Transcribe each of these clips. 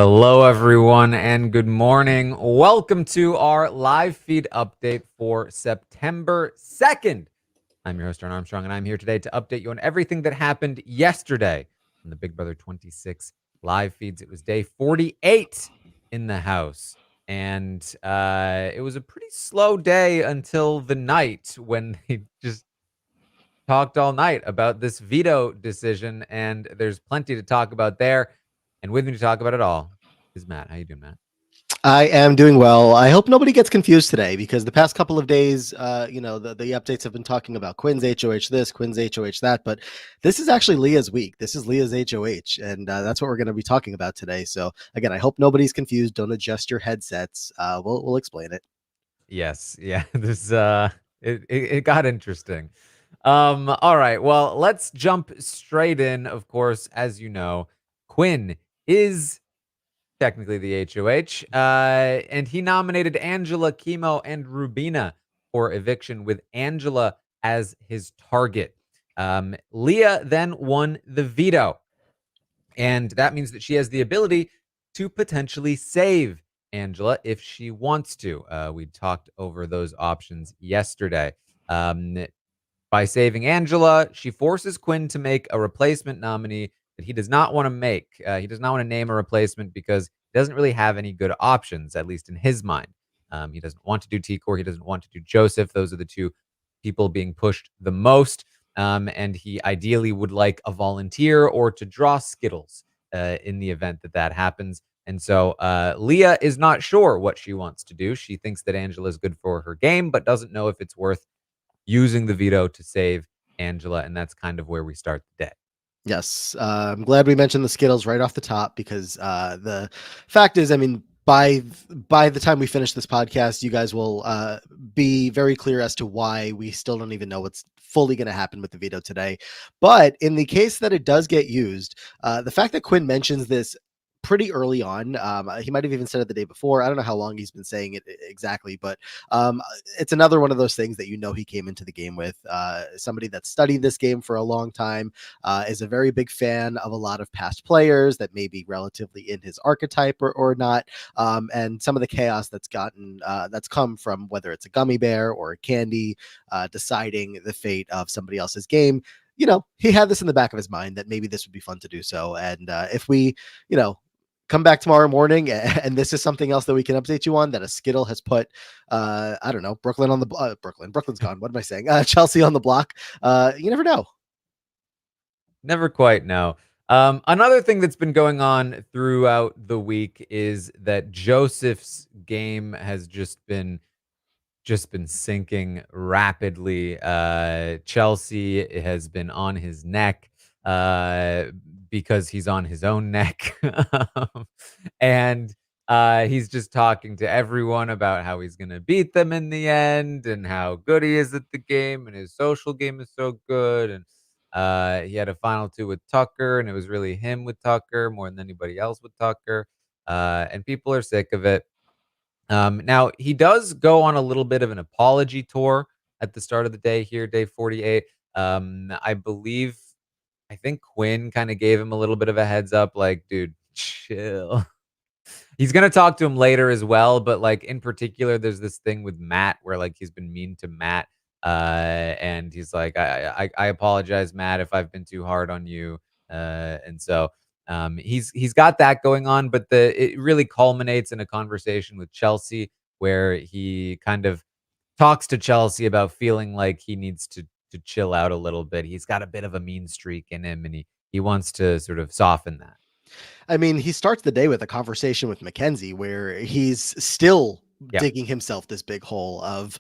Hello, everyone, and good morning. Welcome to our live feed update for September 2nd. I'm your host, Taran Armstrong, and I'm here today to update you on everything that happened yesterday on the Big Brother 26 live feeds. It was day 48 in the house, and it was a pretty slow day until the night when they just talked all night about this veto decision, and there's plenty to talk about there. And with me to talk about it all is Matt. How you doing, Matt? I am doing well. I hope nobody gets confused today because the past couple of days, the updates have been talking about Quinn's HOH this, Quinn's HOH that, but this is actually Leah's week. This is Leah's HOH, and that's what we're going to be talking about today. So again, I hope nobody's confused. Don't adjust your headsets. We'll explain it. Yes, yeah. This it got interesting. All right. Well, let's jump straight in. Of course, as you know, Quinn is technically the HOH, and he nominated Angela, Kimo, and Rubina for eviction, with Angela as his target. Leah then won the veto, and that means that she has the ability to potentially save Angela if she wants to. We talked over those options yesterday. By saving Angela, she forces Quinn to make a replacement nominee that he does not want to make. He does not want to name a replacement because he doesn't really have any good options, at least in his mind. He doesn't want to do T-Core. He doesn't want to do Joseph. Those are the two people being pushed the most. And he ideally would like a volunteer or to draw Skittles in the event that that happens. And so Leah is not sure what she wants to do. She thinks that Angela is good for her game, but doesn't know if it's worth using the veto to save Angela. And that's kind of where we start the day. Yes, I'm glad we mentioned the Skittles right off the top because the fact is, I mean, by the time we finish this podcast, you guys will be very clear as to why we still don't even know what's fully going to happen with the veto today. But in the case that it does get used, the fact that Quinn mentions this pretty early on, he might have even said it the day before. I don't know how long he's been saying it exactly, but it's another one of those things that he came into the game with. Somebody that studied this game for a long time, is a very big fan of a lot of past players that may be relatively in his archetype or not, and some of the chaos that's come from whether it's a gummy bear or a candy deciding the fate of somebody else's game. He had this in the back of his mind that maybe this would be fun to do so. And if we, come back tomorrow morning and this is something else that we can update you on, that a Skittle has put I don't know, Brooklyn on the Brooklyn's gone, what am I saying, Chelsea on the block, you never know. Never quite know. Another thing that's been going on throughout the week is that Joseph's game has just been sinking rapidly. Chelsea has been on his neck because he's on his own neck. And he's just talking to everyone about how he's going to beat them in the end and how good he is at the game and his social game is so good. And he had a final two with Tucker, and it was really him with Tucker more than anybody else with Tucker. And people are sick of it. Now he does go on a little bit of an apology tour at the start of the day here, day 48. I think Quinn kind of gave him a little bit of a heads up, like, dude, chill. He's gonna talk to him later as well, but like in particular, there's this thing with Matt where like he's been mean to Matt, and he's like, I apologize, Matt, if I've been too hard on you, and so he's got that going on, but it really culminates in a conversation with Chelsea where he kind of talks to Chelsea about feeling like he needs to chill out a little bit. He's got a bit of a mean streak in him, and he wants to sort of soften that. I mean, he starts the day with a conversation with Mackenzie where he's still Yeah. digging himself this big hole of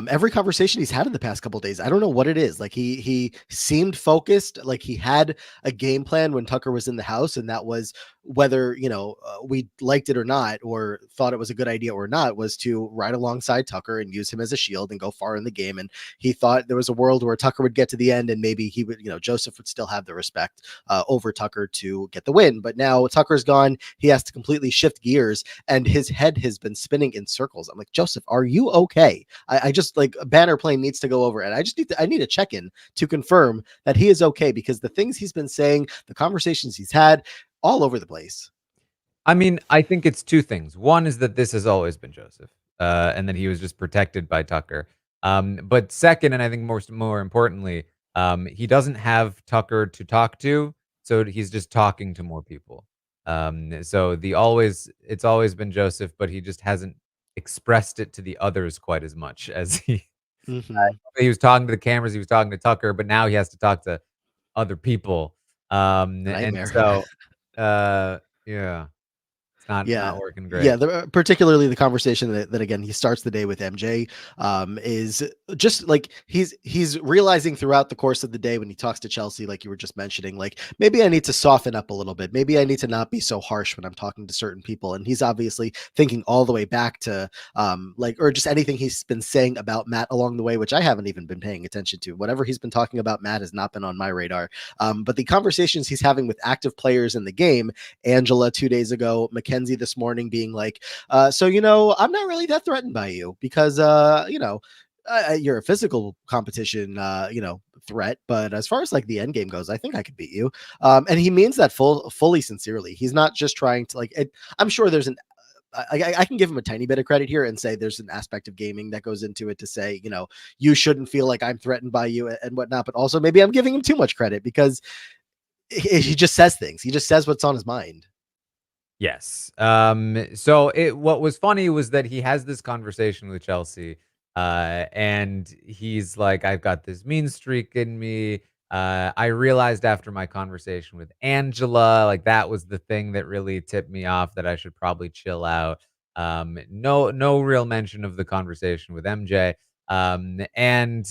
every conversation he's had in the past couple of days. I don't know what it is. Like he seemed focused, like he had a game plan when Tucker was in the house, and that was whether we liked it or not, or thought it was a good idea or not, was to ride alongside Tucker and use him as a shield and go far in the game. And he thought there was a world where Tucker would get to the end and maybe he would, Joseph would still have the respect over Tucker to get the win. But now Tucker's gone, he has to completely shift gears, and his head has been spinning in circles. I'm like, Joseph, are you okay? I just, like, a banner plane needs to go over, and I need a check-in to confirm that he is okay, because the things he's been saying, the conversations he's had, all over the place. I mean, I think it's 2 things. One is that this has always been Joseph, and that he was just protected by Tucker. But second, and I think more importantly, he doesn't have Tucker to talk to, so he's just talking to more people. So it's always been Joseph, but he just hasn't expressed it to the others quite as much as Hmm. he was talking to the cameras, he was talking to Tucker, but now he has to talk to other people. And Nightmare. so, uh, yeah. It's not Yeah. working Yeah, great. particularly the conversation that again he starts the day with MJ, is just like he's realizing throughout the course of the day when he talks to Chelsea, like you were just mentioning, like maybe I need to soften up a little bit. Maybe I need to not be so harsh when I'm talking to certain people. And he's obviously thinking all the way back to like or just anything he's been saying about Matt along the way, which I haven't even been paying attention to. Whatever he's been talking about Matt has not been on my radar. But the conversations he's having with active players in the game, Angela 2 days ago, Mackenzie this morning being like, so, I'm not really that threatened by you because, you're a physical competition, threat. But as far as like the end game goes, I think I could beat you. And he means that fully sincerely. He's not just trying to like, I'm sure there's I can give him a tiny bit of credit here and say there's an aspect of gaming that goes into it to say, you shouldn't feel like I'm threatened by you and whatnot. But also maybe I'm giving him too much credit because he just says things. He just says what's on his mind. Yes. So what was funny was that he has this conversation with Chelsea, and he's like, "I've got this mean streak in me." I realized after my conversation with Angela, like that was the thing that really tipped me off that I should probably chill out. No real mention of the conversation with MJ. And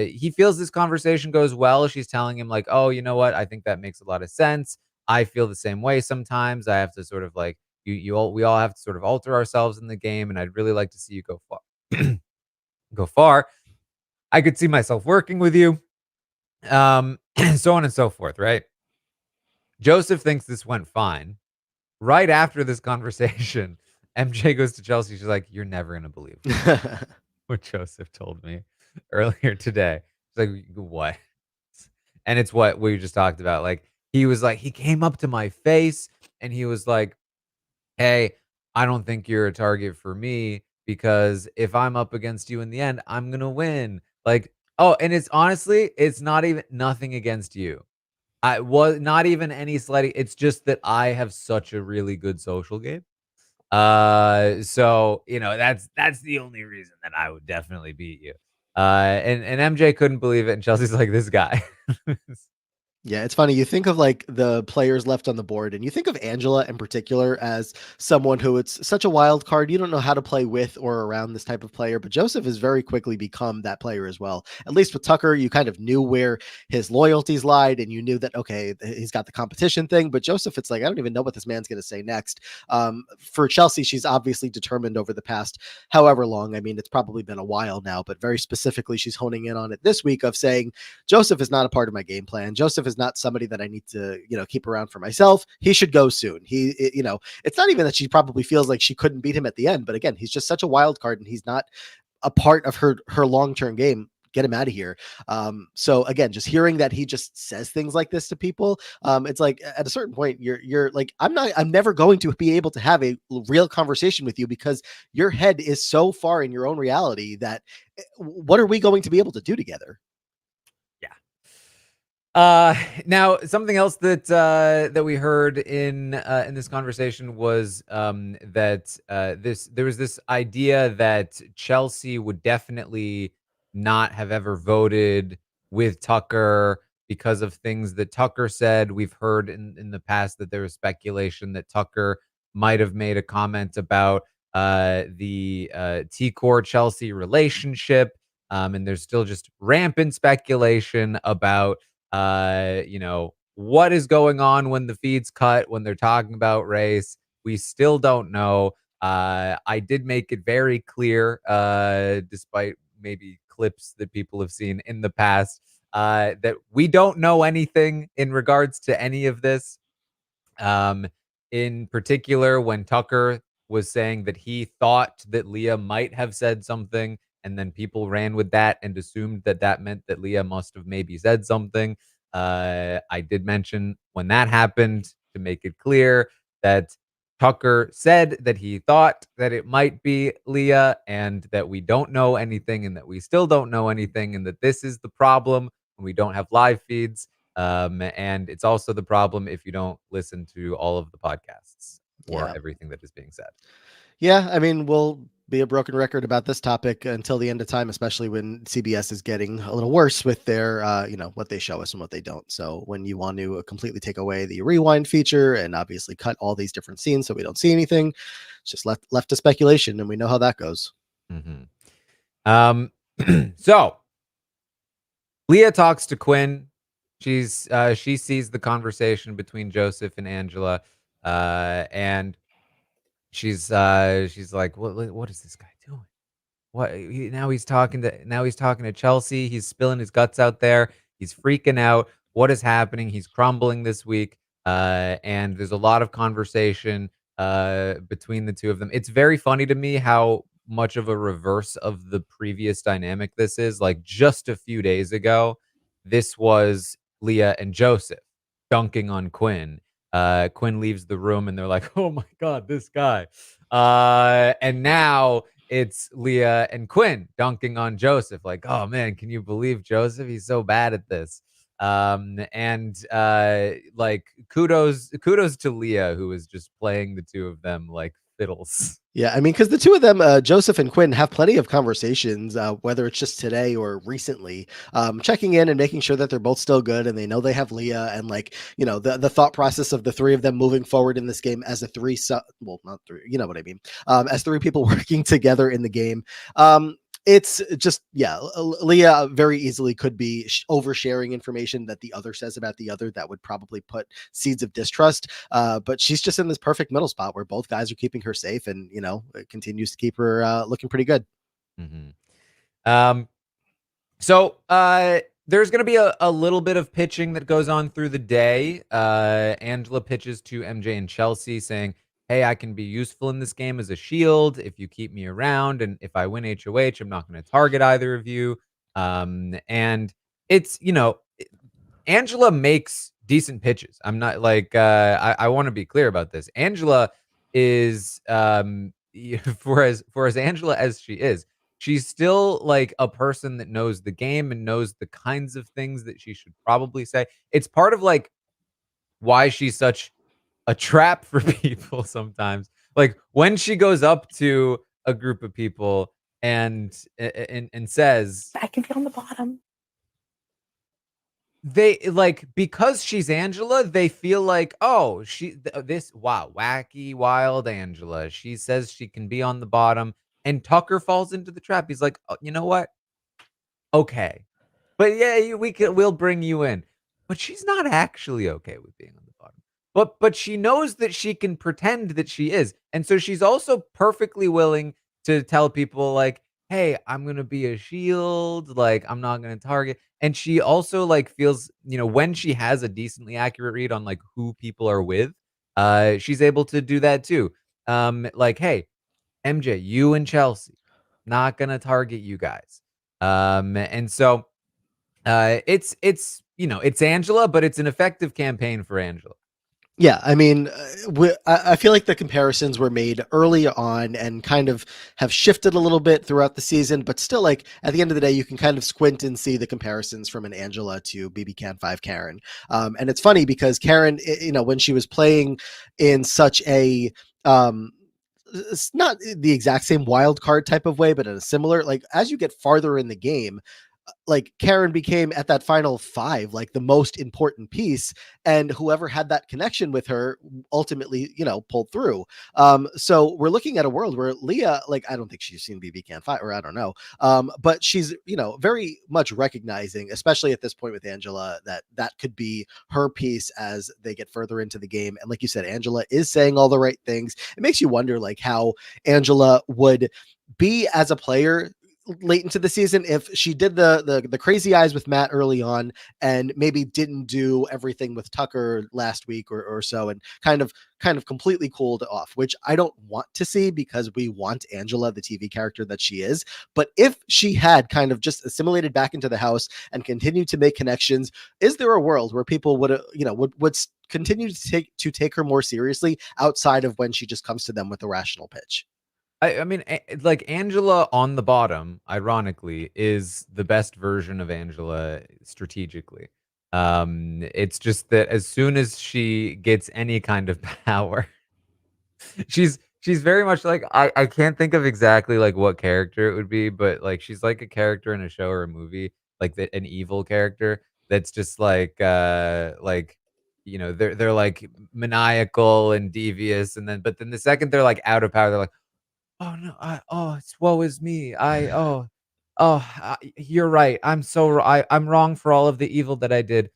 he feels this conversation goes well. She's telling him like, "Oh, you know what? I think that makes a lot of sense. I feel the same way sometimes. I have to sort of like we all have to sort of alter ourselves in the game, and I'd really like to see you go far. Go far. I could see myself working with you." So on and so forth, right? Joseph thinks this went fine. Right after this conversation, MJ goes to Chelsea. She's like, "You're never gonna believe what Joseph told me earlier today." She's like, "What?" And it's what we just talked about. Like he was like, he came up to my face and he was like, "Hey, I don't think you're a target for me because if I'm up against you in the end, I'm gonna win." Like, oh, and it's honestly, it's not even nothing against you. I was not even any slighting. It's just that I have such a really good social game. So that's the only reason that I would definitely beat you. And MJ couldn't believe it, and Chelsea's like, this guy. Yeah, it's funny. You think of like the players left on the board, and you think of Angela in particular as someone who it's such a wild card. You don't know how to play with or around this type of player, but Joseph has very quickly become that player as well. At least with Tucker, you kind of knew where his loyalties lied, and you knew that, okay, he's got the competition thing. But Joseph, it's like, I don't even know what this man's going to say next. For Chelsea, she's obviously determined over the past however long. I mean, it's probably been a while now, but very specifically, she's honing in on it this week of saying, Joseph is not a part of my game plan. Joseph is not somebody that I need to, keep around for myself. He should go soon. It's not even that she probably feels like she couldn't beat him at the end, but again, he's just such a wild card and he's not a part of her long-term game. Get him out of here. So again, just hearing that he just says things like this to people, it's like at a certain point, you're like, I'm never going to be able to have a real conversation with you because your head is so far in your own reality that what are we going to be able to do together? Yeah. Now something else that we heard in this conversation was that there was this idea that Chelsea would definitely not have ever voted with Tucker because of things that Tucker said. We've heard in the past that there was speculation that Tucker might have made a comment about the T Core Chelsea relationship. And there's still just rampant speculation about what is going on when the feeds cut, when they're talking about race. We still don't know. I did make it very clear, despite maybe clips that people have seen in the past, that we don't know anything in regards to any of this. Um, in particular, when Tucker was saying that he thought that Leah might have said something, and then people ran with that and assumed that that meant that Leah must have maybe said something. I did mention when that happened to make it clear that Tucker said that he thought that it might be Leah and that we don't know anything and that we still don't know anything and that this is the problem when we don't have live feeds. And it's also the problem if you don't listen to all of the podcasts or Yeah. everything that is being said. Yeah, I mean, we'll be a broken record about this topic until the end of time, especially when CBS is getting a little worse with their, what they show us and what they don't. So when you want to completely take away the rewind feature and obviously cut all these different scenes so we don't see anything, it's just left to speculation, and we know how that goes. Um, so Leah talks to Quinn. She sees the conversation between Joseph and Angela, and she's like, what is this guy doing? Now he's talking to Chelsea. He's spilling his guts out there. He's freaking out. What is happening? He's crumbling this week. And there's a lot of conversation between the two of them. It's very funny to me how much of a reverse of the previous dynamic this is. Like just a few days ago, this was Leah and Joseph dunking on Quinn. Quinn leaves the room and they're like, "Oh my god, this guy." And now it's Leah and Quinn dunking on Joseph, like, "Oh man, can you believe Joseph? He's so bad at this." Like kudos to Leah, who is just playing the two of them like fiddles. Yeah, I mean, because the two of them, Joseph and Quinn, have plenty of conversations, whether it's just today or recently, checking in and making sure that they're both still good and they know they have Leah, and like, the thought process of the three of them moving forward in this game as a well, not three, you know what I mean, as three people working together in the game. It's just, yeah, Leah very easily could be oversharing information that the other says about the other that would probably put seeds of distrust. But she's just in this perfect middle spot where both guys are keeping her safe, and it continues to keep her looking pretty good. Mm-hmm. So there's going to be a little bit of pitching that goes on through the day. Angela pitches to MJ and Chelsea saying, "Hey, I can be useful in this game as a shield if you keep me around. And if I win HOH, I'm not going to target either of you." And it's, Angela makes decent pitches. I'm not like, I want to be clear about this. Angela is, for as Angela as she is, she's still like a person that knows the game and knows the kinds of things that she should probably say. It's part of like why she's such a trap for people sometimes. Like when she goes up to a group of people and says, I can be on the bottom. they like, because she's Angela, they feel like, oh, this, wow, wacky, wild Angela. She says she can be on the bottom, and Tucker falls into the trap. He's like, oh, you know what? Okay, but yeah, we'll bring you in. But she's not actually okay with being on the bottom. But she knows that she can pretend that she is, and so she's also perfectly willing to tell people like, "Hey, I'm gonna be a shield. Like, I'm not gonna target." And she also like feels, when she has a decently accurate read on like who people are with, she's able to do that too. Like, "Hey, MJ, you and Chelsea, not gonna target you guys." And so it's Angela, but it's an effective campaign for Angela. Yeah, I mean, I feel like the comparisons were made early on and kind of have shifted a little bit throughout the season, but still, like at the end of the day, you can kind of squint and see the comparisons from an Angela to BB Can 5 Karen. And it's funny because Karen, when she was playing in such a it's not the exact same wild card type of way, but in a similar, like as you get farther in the game, like Karen became at that final 5 like the most important piece, and whoever had that connection with her ultimately pulled through. So we're looking at a world where Leah, like I don't think she's seen BB Can 5, or I don't know, but she's very much recognizing, especially at this point with Angela, that could be her piece as they get further into the game. And like you said, Angela is saying all the right things. It makes you wonder like how Angela would be as a player late into the season if she did the crazy eyes with Matt early on and maybe didn't do everything with Tucker last week or so, and kind of completely cooled off, which I don't want to see because we want Angela, the TV character that she is. But if she had kind of just assimilated back into the house and continued to make connections, is there a world where people would continue to take her more seriously outside of when she just comes to them with a rational pitch. I mean, like Angela on the bottom, ironically, is the best version of Angela strategically. It's just that as soon as she gets any kind of power, she's very much like I can't think of exactly like what character it would be, but like she's like a character in a show or a movie, like an evil character that's just like they're like maniacal and devious, and then but then the second they're like out of power, they're like, "Oh, no, it's woe is me. You're right. I'm wrong for all of the evil that I did.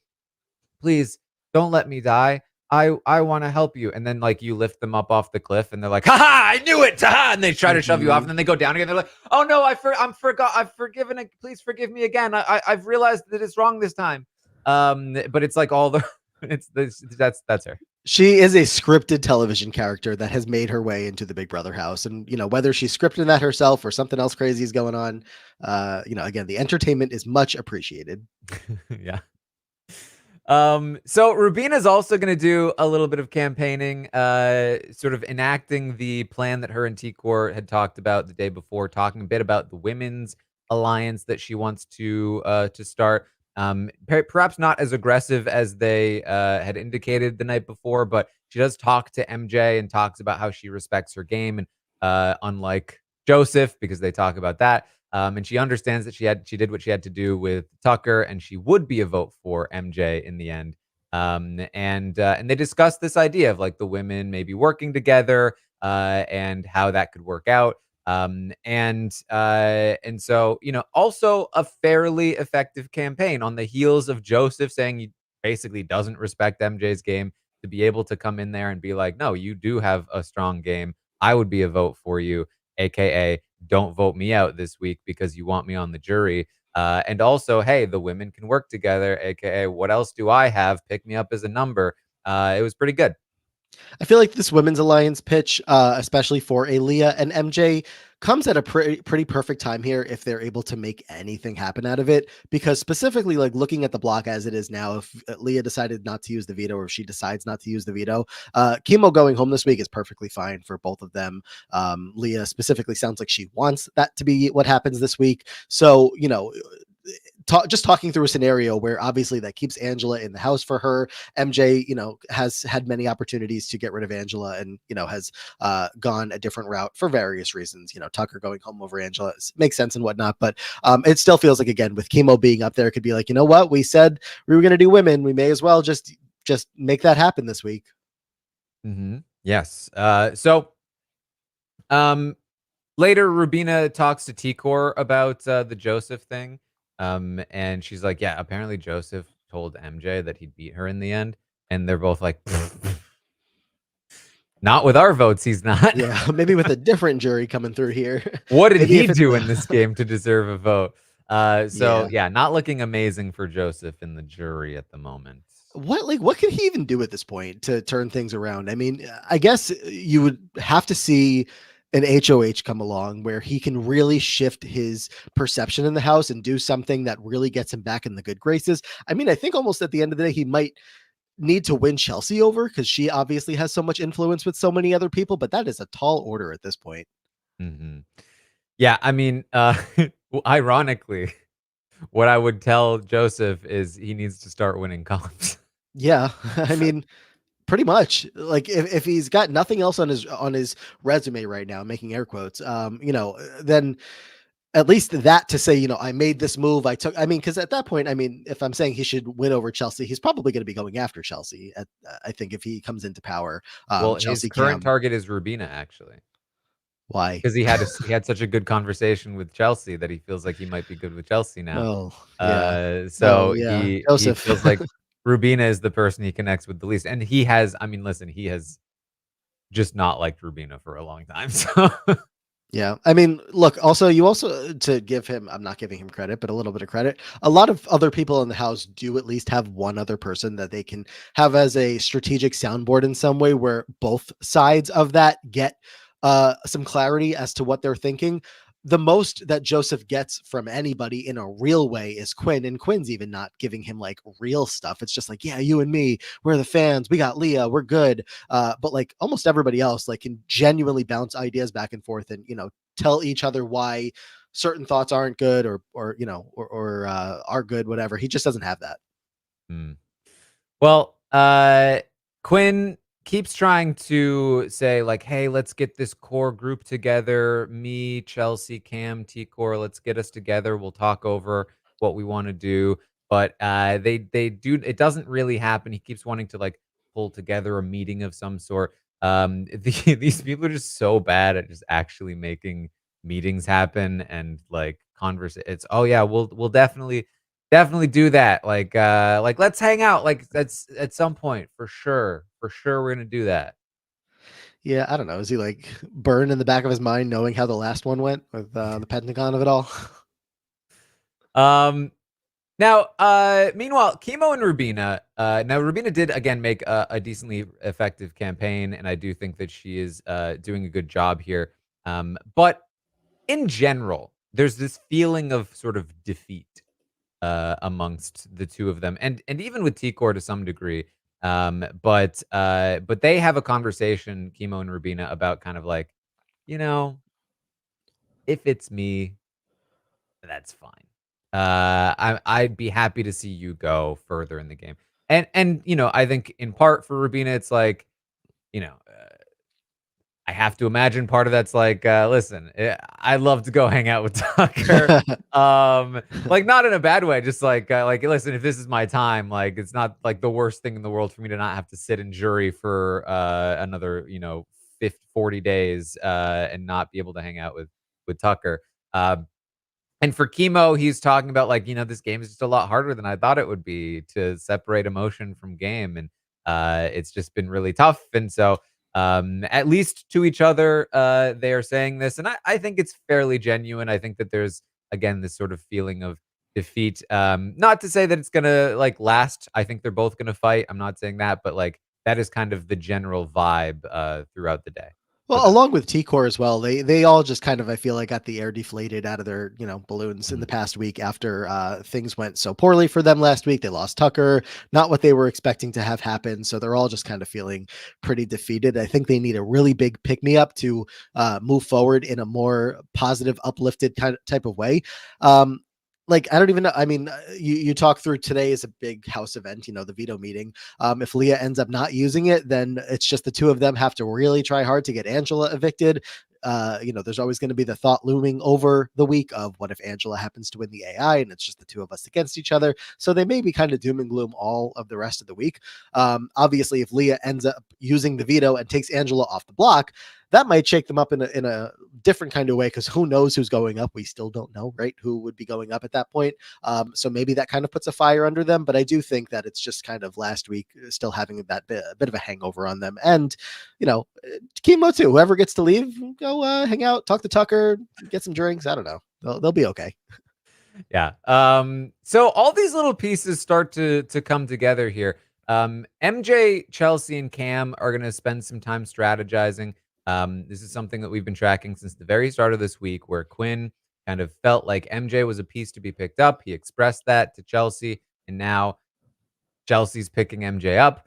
Please don't let me die. I wanna help you." And then, like, you lift them up off the cliff, and they're like, "Ha ha! I knew it! Ha!" And they try to shove you off, Mhm. and then they go down again. They're like, "Oh, no, I've forgiven it. Please forgive me again. I've realized that it's wrong this time." But it's like all the it's this that's her. She is a scripted television character that has made her way into the Big Brother house. And, whether she's scripting that herself or something else crazy is going on, again, the entertainment is much appreciated. Yeah. So Rubina's also going to do a little bit of campaigning, sort of enacting the plan that her and T-Core had talked about the day before, talking a bit about the women's alliance that she wants to start. Perhaps not as aggressive as they had indicated the night before, but she does talk to MJ and talks about how she respects her game, and unlike Joseph, because they talk about that. And she understands that she did what she had to do with Tucker, and she would be a vote for MJ in the end. And they discussed this idea of like the women maybe working together, and how that could work out. And so also a fairly effective campaign on the heels of Joseph saying he basically doesn't respect MJ's game, to be able to come in there and be like, no, you do have a strong game. I would be a vote for you, aka don't vote me out this week because you want me on the jury. And also, hey, the women can work together, aka what else do I have? Pick me up as a number. It was pretty good. I feel like this women's alliance pitch, especially for a Leah and MJ, comes at a pretty perfect time here if they're able to make anything happen out of it. Because specifically, like looking at the block as it is now, if Leah decided not to use the veto or if she decides not to use the veto, Kimo going home this week is perfectly fine for both of them. Leah specifically sounds like she wants that to be what happens this week. So, just talking through a scenario where obviously that keeps Angela in the house for her. MJ, has had many opportunities to get rid of Angela and, has gone a different route for various reasons. Tucker going home over Angela makes sense and whatnot. But it still feels like, again, with Kimo being up there, it could be like, you know what? We said we were going to do women. We may as well just make that happen this week. Yes. Um, Later, Rubina talks to T-Core about the Joseph thing. And she's like, yeah, apparently Joseph told MJ that he'd beat her in the end. And they're both like, not with our votes, he's not. Yeah, maybe with a different jury coming through here. What did Maybe he if it's do in this game to deserve a vote? So yeah. yeah, not looking amazing for Joseph in the jury at the moment. What could he even do at this point to turn things around? I mean, I guess you would have to see an HOH come along where he can really shift his perception in the house and do something that really gets him back in the good graces. I mean, I think almost at the end of the day, he might need to win Chelsea over because she obviously has so much influence with so many other people, but that is a tall order at this point. hmm Yeah, I mean, ironically, what I would tell Joseph is he needs to start winning comps. Yeah. I mean, pretty much. Like if he's got nothing else on his resume right now, making air quotes, then at least that to say, I made this move. I mean, because at that point, I mean, if I'm saying he should win over Chelsea, he's probably going to be going after Chelsea. I think if he comes into power, Well, his Chelsea current Cam. target is Rubina, actually. Why? Because he had such a good conversation with Chelsea that he feels like he might be good with Chelsea now. Well, yeah. Well, So yeah. he Joseph. feels like Rubina is the person he connects with the least, and he has. I mean, listen, he has just not liked Rubina for a long time. So Yeah. I mean, look, also, you also, to give him, I'm not giving him credit, but a little bit of credit. A lot of other people in the house do at least have one other person that they can have as a strategic soundboard in some way where both sides of that get some clarity as to what they're thinking. the most that Joseph gets from anybody in a real way is Quinn, and Quinn's even not giving him like real stuff. It's just like, yeah, you and me, we're the fans, we got Leah, we're good. But like almost everybody else, like can genuinely bounce ideas back and forth, and tell each other why certain thoughts aren't good, or are good, whatever. He just doesn't have that. Hmm. Well, Quinn keeps trying to say like, "Hey, let's get this core group together. Me, Chelsea, Cam, T-Core. Let's get us together. We'll talk over what we want to do." But they do. It doesn't really happen. He keeps wanting to like pull together a meeting of some sort. These people are just so bad at just actually making meetings happen and like converse. It's oh yeah, we'll definitely do that. Like let's hang out. Like that's at some point for sure. For sure, we're gonna do that. Yeah, I don't know. Is he like burned in the back of his mind knowing how the last one went with the Pentagon of it all? Um, now, meanwhile, Kimo and Rubina. Now Rubina did again make a decently effective campaign, and I do think that she is doing a good job here. But in general, there's this feeling of sort of defeat amongst the two of them, and even with T-Core to some degree. But they have a conversation, Kimo and Rubina, about kind of like, you know, if it's me, that's fine. I'd be happy to see you go further in the game, and I think in part for Rubina, it's like, you know, I have to imagine part of that's like, listen, I'd love to go hang out with Tucker. Like not in a bad way, just like listen, if this is my time, like it's not like the worst thing in the world for me to not have to sit in jury for another, 50, 40 days and not be able to hang out with Tucker. Um, and for Kimo, he's talking about like, this game is just a lot harder than I thought it would be to separate emotion from game. And it's just been really tough. And so at least to each other, they are saying this. And I think it's fairly genuine. I think that there's again this sort of feeling of defeat. Not to say that it's gonna like last. I think they're both gonna fight. I'm not saying that, but like that is kind of the general vibe throughout the day for Well, them. along with T-Core as well, they all just kind of, I feel like, got the air deflated out of their balloons in the Mhm. past week after things went so poorly for them last week. They lost Tucker, not what they were expecting to have happen, so they're all just kind of feeling pretty defeated. I think they need a really big pick me up to move forward in a more positive, uplifted kind of type of way. Um, like I don't even know. I mean, you talk through today is a big house event, the veto meeting. If Leah ends up not using it, then it's just the two of them have to really try hard to get Angela evicted. There's always going to be the thought looming over the week of what if Angela happens to win the AI and it's just the two of us against each other. So they may be kind of doom and gloom all of the rest of the week. Obviously, if Leah ends up using the veto and takes Angela off the block, that might shake them up in a different kind of way, because who knows who's going up? We still don't know, right? Who would be going up at that point? So maybe that kind of puts a fire under them. But I do think that it's just kind of last week still having that bit of a hangover on them. And, Chemo too. Whoever gets to leave, go hang out, talk to Tucker, get some drinks. I don't know. They'll be okay. Yeah. So all these little pieces start to come together here. MJ, Chelsea, and Cam are gonna spend some time strategizing. This is something that we've been tracking since the very start of this week, where Quinn kind of felt like MJ was a piece to be picked up. He expressed that to Chelsea, and now Chelsea's picking MJ up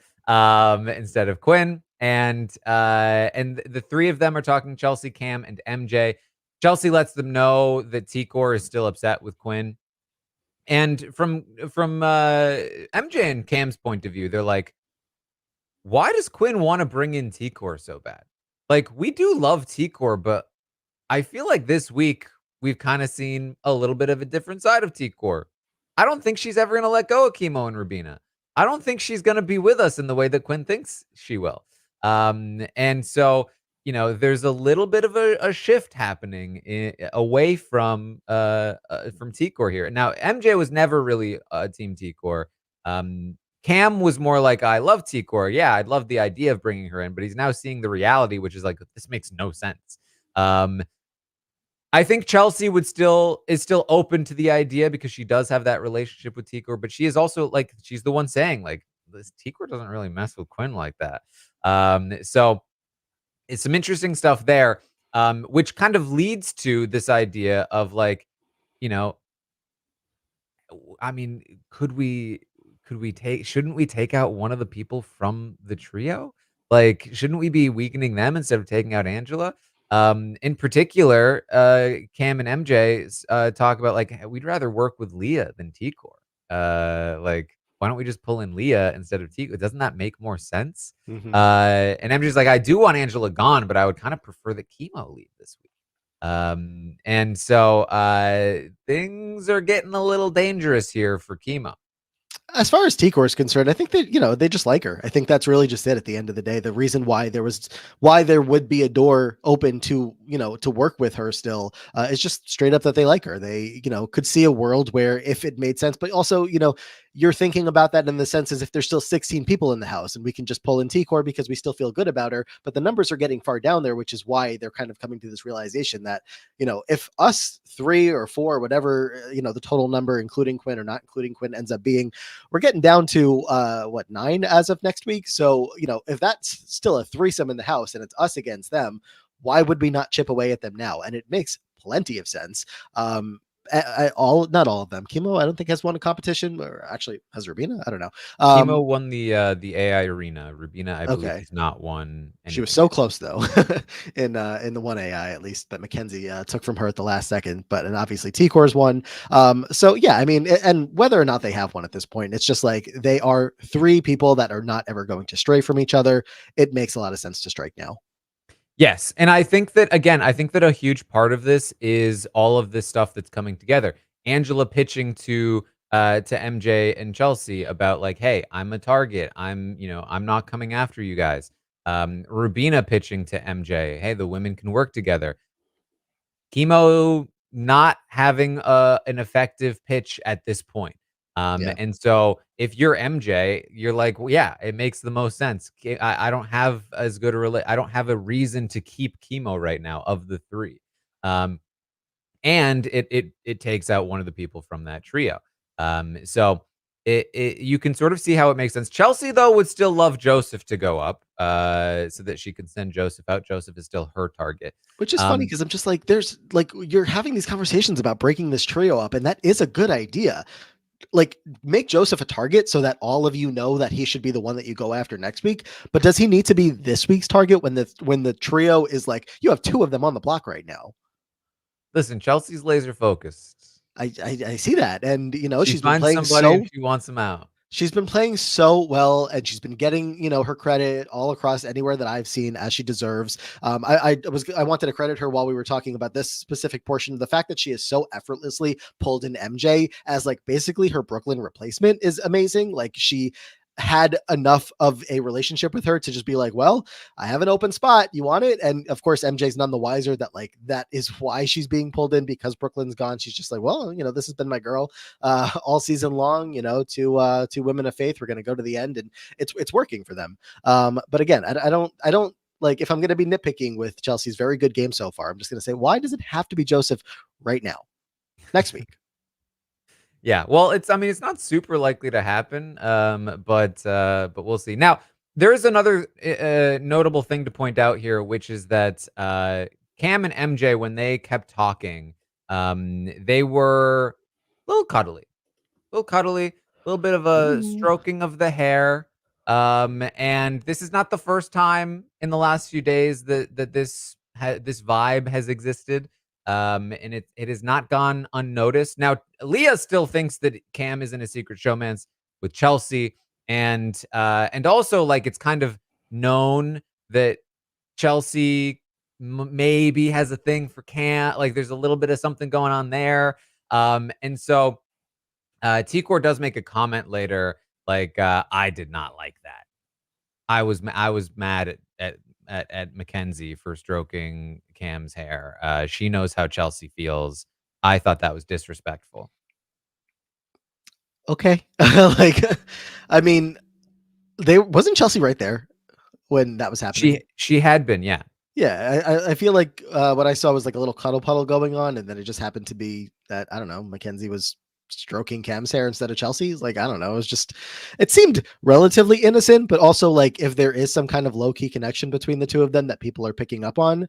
instead of Quinn. And the three of them are talking Chelsea, Cam, and MJ. Chelsea lets them know that T-Core is still upset with Quinn. And from MJ and Cam's point of view, they're like, why does Quinn want to bring in T-Core so bad? Like, we do love T-Core, but I feel like this week we've kind of seen a little bit of a different side of T-Core. I don't think she's ever going to let go of Kimo and Rubina. I don't think she's going to be with us in the way that Quinn thinks she will. And so, there's a little bit of a shift happening away from T-Core here. Now, MJ was never really team T-Core. Cam was more like, I love T-Core. Yeah, I'd love the idea of bringing her in, but he's now seeing the reality, which is like, this makes no sense. Um, I think Chelsea is still open to the idea because she does have that relationship with Tikor, but she is also like she's the one saying like this Tikor doesn't really mess with Quinn like that. So it's some interesting stuff there. which kind of leads to this idea of like, you know, I mean, could we take shouldn't we take out one of the people from the trio? Like, shouldn't we be weakening them instead of taking out Angela? In particular, Cam and MJ talk about like, "Hey, we'd rather work with Leah than T-Core. Like, why don't we just pull in Leah instead of T-Core? Doesn't that make more sense?" Mhm. And MJ's like, "I do want Angela gone, but I would kind of prefer that Kimo leave this week." And so things are getting a little dangerous here for Kimo. As far as T-Core is concerned, I think that, they just like her. I think that's really just it at the end of the day. The reason why there would be a door open to, to work with her still is just straight up that they like her. They, could see a world where if it made sense, but also, you're thinking about that in the sense as if there's still 16 people in the house and we can just pull in T-Core because we still feel good about her. But the numbers are getting far down there, which is why they're kind of coming to this realization that, if us 3 or 4, whatever, the total number, including Quinn or not including Quinn, ends up being, we're getting down to 9 as of next week. So, if that's still a threesome in the house and it's us against them, why would we not chip away at them now? And it makes plenty of sense. Not all of them. Kimo, I don't think has won a competition, or actually has Rubina. I don't know. Kimo won the AI arena. Rubina, I believe, Okay. has not won She was anything so yet. close though, in the one AI at least that Mackenzie took from her at the last second. But and obviously T-Core's won. So yeah, I mean, and whether or not they have one at this point, it's just like they are 3 people that are not ever going to stray from each other. It makes a lot of sense to strike now. Yes, and I think that again, I think that a huge part of this is all of this stuff that's coming together. Angela pitching to MJ and Chelsea about like, "Hey, I'm a target. I'm not coming after you guys." Rubina pitching to MJ, "Hey, the women can work together." Kimo not having an effective pitch at this point. Yeah. And so if you're MJ, you're like, well, yeah, it makes the most sense. I don't have as good a I don't have a reason to keep Kimo right now of the 3. Um, and it takes out one of the people from that trio. So you can sort of see how it makes sense. Chelsea though would still love Joseph to go up, so that she could send Joseph out. Joseph is still her target. Which is funny Um, because I'm just like, there's like, you're having these conversations about breaking this trio up, and that is a good idea. Like, make Joseph a target so that all of you know that he should be the one that you go after next week. But does he need to be this week's target when the trio is like, you have 2 of them on the block right now? Listen, Chelsea's laser focused. I see that, and She finds somebody and she wants them out. she's been playing so well, and she's been getting her credit all across anywhere that I've seen, as she deserves. I wanted to credit her while we were talking about this specific portion. The fact that she is so effortlessly pulled in MJ as like basically her Brooklyn replacement is amazing. Like, she had enough of a relationship with her to just be like, well, I have an open spot, you want it? And of course MJ's none the wiser that like that is why she's being pulled in, because Brooklyn's gone. She's just like, well, this has been my girl all season long. Two women of faith, we're going to go to the end, and it's working for them. But again, I don't like, if I'm going to be nitpicking with Chelsea's very good game so far, I'm just going to say, why does it have to be Joseph right now, next week? Yeah, well, I mean, it's not super likely to happen, but we'll see. Now, there is another notable thing to point out here, which is that Cam and MJ, when they kept talking, they were a little cuddly, a little bit of a Ooh. stroking of the hair. And this is not the first time in the last few days that this vibe has existed. And it has not gone unnoticed. Now, Leah still thinks that Cam is in a secret showmance with Chelsea, and also like it's kind of known that Chelsea maybe has a thing for Cam. Like there's a little bit of something going on there. And so T-Core does make a comment later, like, "I did not like that. I was mad at Mackenzie for stroking Cam's hair. She knows how Chelsea feels. I thought that was disrespectful." Okay. Like, I mean, they wasn't Chelsea right there when that was happening? She had been, yeah. Yeah, I feel like what I saw was like a little cuddle puddle going on, and then it just happened to be that, I don't know, Mackenzie was stroking Cam's hair instead of Chelsea's. Like, I don't know, it was just, it seemed relatively innocent, but also like if there is some kind of low key connection between the two of them that people are picking up on,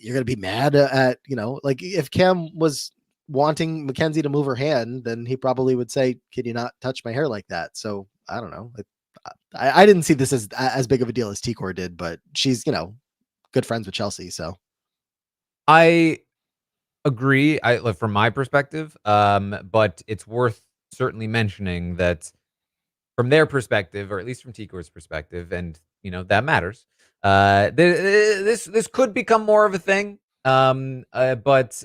you're gonna be mad at, like if Cam was wanting Mackenzie to move her hand, then he probably would say, "Can you not touch my hair like that?" So I don't know. I didn't see this as big of a deal as T-Core did, but she's good friends with Chelsea, so I agree, like, from my perspective, but it's worth certainly mentioning that from their perspective, or at least from Ticor's perspective, and, that matters, this could become more of a thing, but,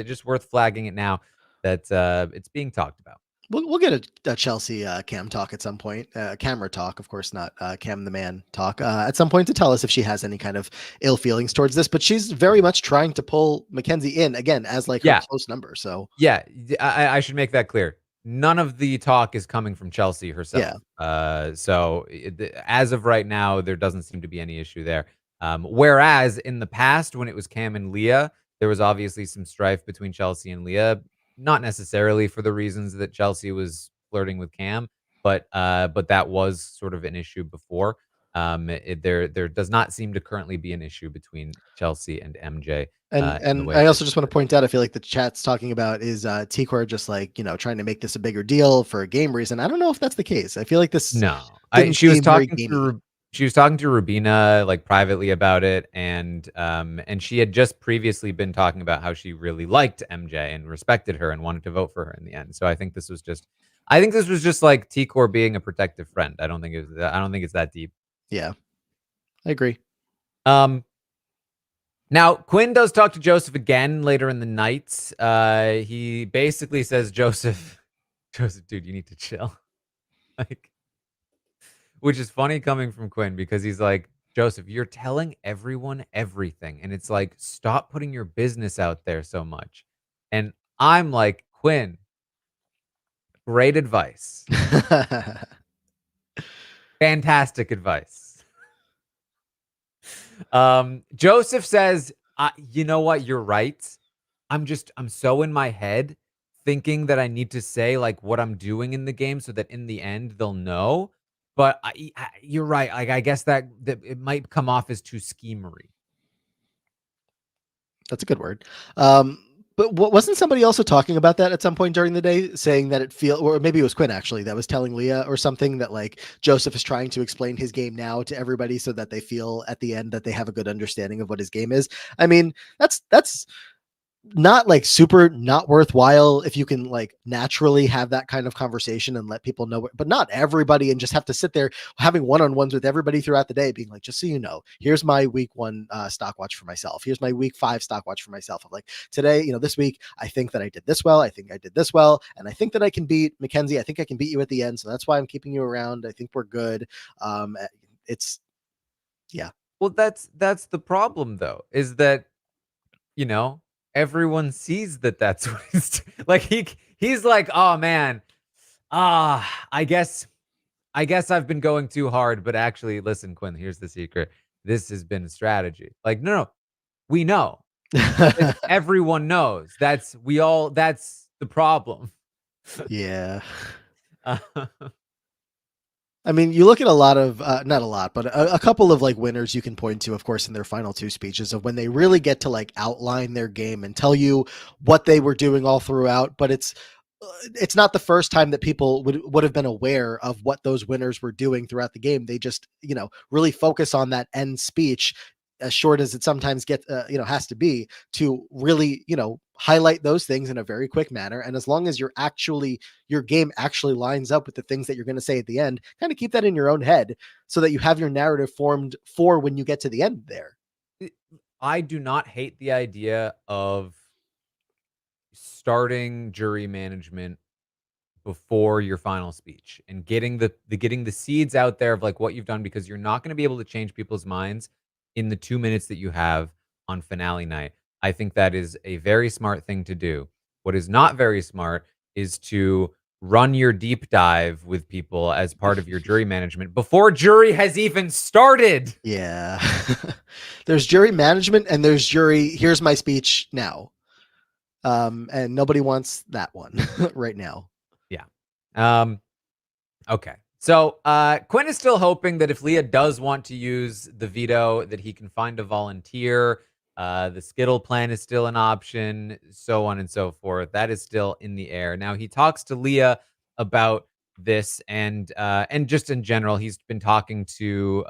just worth flagging it now that, it's being talked about. we'll get a Chelsea Cam talk at some point. Camera talk, of course, not Cam the man talk at some point to tell us if she has any kind of ill feelings towards this. But she's very much trying to pull Mackenzie in again as like her Yeah. close number. So Yeah, I should make that clear. None of the talk is coming from Chelsea herself. yeah, So as of right now, there doesn't seem to be any issue there. Whereas in the past, when it was Cam and Leah, there was obviously some strife between Chelsea and Leah. Not necessarily for the reasons that Chelsea was flirting with Cam, but that was sort of an issue before. There does not seem to currently be an issue between Chelsea and MJ in the and way I that. also just want to point out, I feel like the chat's talking about is T-Core just like trying to make this a bigger deal for a game reason. I don't know if that's the case. I feel like this No. I didn't she was seem very talking to gamey. she was talking to Rubina, like, privately about it, and she had just previously been talking about how she really liked MJ and respected her and wanted to vote for her in the end. So I think this was just, like, T-Core being a protective friend. I don't think it's that deep. Yeah, I agree. Um, Now Quinn does talk to Joseph again later in the night. He basically says, "Joseph, Joseph, dude, you need to chill." Like, which is funny coming from Quinn because he's like, "Joseph, you're telling everyone everything." And it's like, "Stop putting your business out there so much." And I'm like, "Quinn, great advice. Fantastic advice." Joseph says, "You know what? You're right. I'm so in my head thinking that I need to say, like, what I'm doing in the game so that in the end they'll know. But you're right. Like, I guess that it might come off as too schemery." That's a good word. Um, but wasn't somebody also talking about that at some point during the day, saying that or maybe it was Quinn actually that was telling Leah or something that like Joseph is trying to explain his game now to everybody so that they feel at the end that they have a good understanding of what his game is. I mean, that's not like super not worthwhile if you can like naturally have that kind of conversation and let people know, but not everybody, and just have to sit there having one-on-ones with everybody throughout the day being like, just so you know, here's my week one stock watch for myself, here's my week 5 stock watch for myself. I'm like, today, this week I think that I did this well, I think I did this well, and I think that I can beat Mackenzie, I think I can beat you at the end, so that's why I'm keeping you around, I think we're good. It's Yeah. Well, that's the problem though, is that, you know, everyone sees that that's what like he's like, "Oh man, I guess I've been going too hard, but actually listen, Quinn, here's the secret. This has been a strategy." Like, no, no, we know. Everyone knows. That's the problem. Yeah. Uh, I mean, you look at a lot of, not a lot, but a couple of like winners you can point to, of course, in their final 2 speeches of when they really get to like outline their game and tell you what they were doing all throughout. But it's not the first time that people would have been aware of what those winners were doing throughout the game. They just, really focus on that end speech, as short as it sometimes gets, has to be, to really, highlight those things in a very quick manner. And as long as your game actually lines up with the things that you're going to say at the end, kind of keep that in your own head so that you have your narrative formed for when you get to the end there. I do not hate the idea of starting jury management before your final speech and getting the seeds out there of like what you've done, because you're not going to be able to change people's minds in the 2 minutes that you have on finale night. I think that is a very smart thing to do. What is not very smart is to run your deep dive with people as part of your jury management before jury has even started. Yeah. There's jury management and there's jury, here's my speech now. And nobody wants that one right now. Yeah. Um Okay. So, Quinn is still hoping that if Leah does want to use the veto, that he can find a volunteer. The Skittle plan is still an option, so on and so forth. That is still in the air. Now he talks to Leah about this and just in general, he's been talking to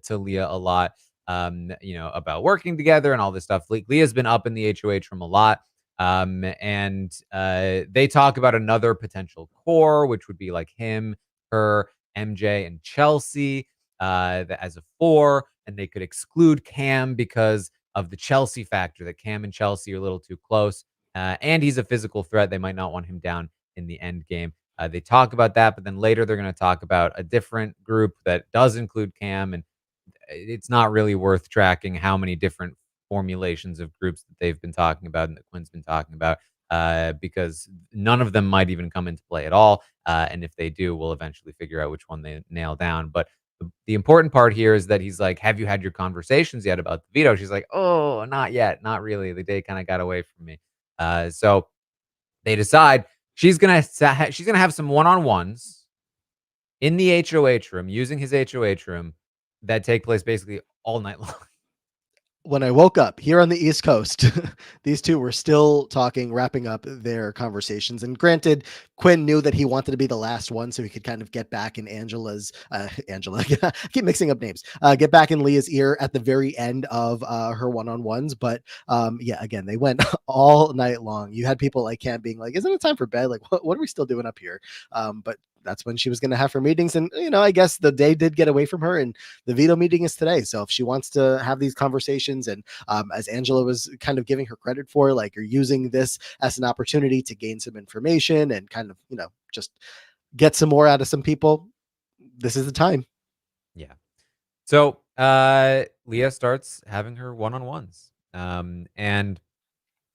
Leah a lot, about working together and all this stuff. Leah's been up in the HOH room a lot. And they talk about another potential core, which would be like him, her, MJ, and Chelsea as a four, and they could exclude Cam because of the Chelsea factor, that Cam and Chelsea are a little too close. And he's a physical threat. They might not want him down in the end game. They talk about that, but then later they're going to talk about a different group that does include Cam, and it's not really worth tracking how many different formulations of groups that they've been talking about and that Quinn's been talking about, because none of them might even come into play at all. And if they do, we'll eventually figure out which one they nail down. But the important part here is that he's like, "Have you had your conversations yet about the veto?" She's like, "Oh, not yet. Not really. The day kind of got away from me." So they decide she's gonna have some one-on-ones in the HOH room, using his HOH room, that take place basically all night long. When I woke up here on the East Coast, these two were still talking, wrapping up their conversations. And granted, Quinn knew that he wanted to be the last one so he could kind of get back in Angela, I keep mixing up names, get back in Leah's ear at the very end of her one-on-ones. But yeah, again, they went all night long. You had people like Cam being like, isn't it time for bed? Like, what are we still doing up here? But that's when she was going to have her meetings. And, I guess the day did get away from her, and the veto meeting is today. So if she wants to have these conversations, and as Angela was kind of giving her credit for, like, you're using this as an opportunity to gain some information and kind of, just get some more out of some people, this is the time. Yeah. So Leah starts having her one-on-ones. And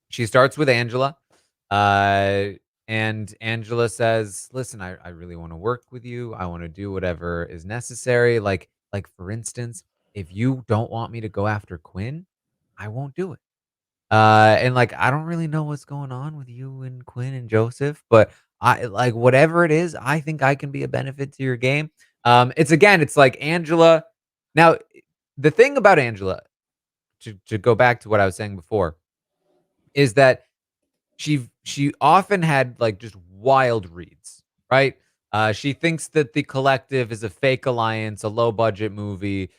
she starts with Angela. Uh, and Angela says, "Listen, I really want to work with you. I want to do whatever is necessary. Like for instance, if you don't want me to go after Quinn, I won't do it. And like I don't really know what's going on with you and Quinn and Joseph, but I like whatever it is, I think I can be a benefit to your game." It's like Angela. Now, the thing about Angela, to go back to what I was saying before, is that she often had, like, just wild reads, right? She thinks that The Collective is a fake alliance, a low-budget movie.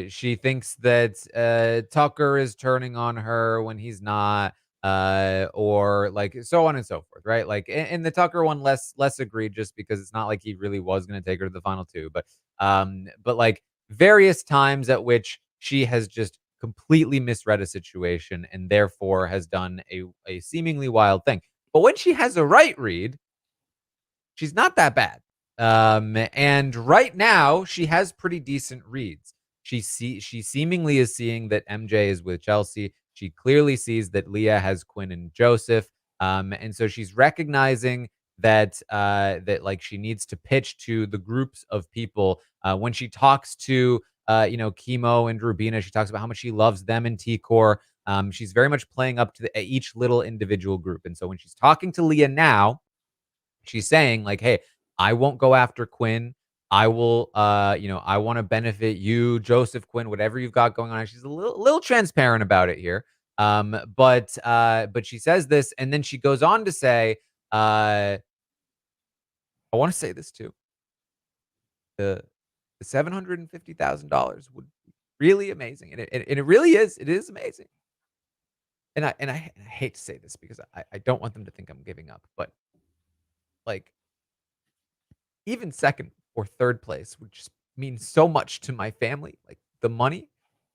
She thinks that, Tucker is turning on her when he's not, or, like, so on and so forth, right? Like, in the Tucker one, less egregious because it's not like he really was gonna take her to the final 2, but, like, various times at which she has just completely misread a situation and therefore has done a seemingly wild thing. But when she has a right read, she's not that bad. And right now she has pretty decent reads. She seemingly is seeing that MJ is with Chelsea. She clearly sees that Leah has Quinn and Joseph. And so she's recognizing that like she needs to pitch to the groups of people. When she talks to Kimo and Rubina, she talks about how much she loves them in T-Core. She's very much playing up to each little individual group. And so when she's talking to Leah now, she's saying like, "Hey, I won't go after Quinn. I will, I want to benefit you, Joseph, Quinn, whatever you've got going on." She's a little transparent about it here. But she says this, and then she goes on to say, I want to say this too. The $750,000 would be really amazing, and it really is. It is amazing. And I hate to say this because I don't want them to think I'm giving up, but like even second or third place would just mean so much to my family, like the money.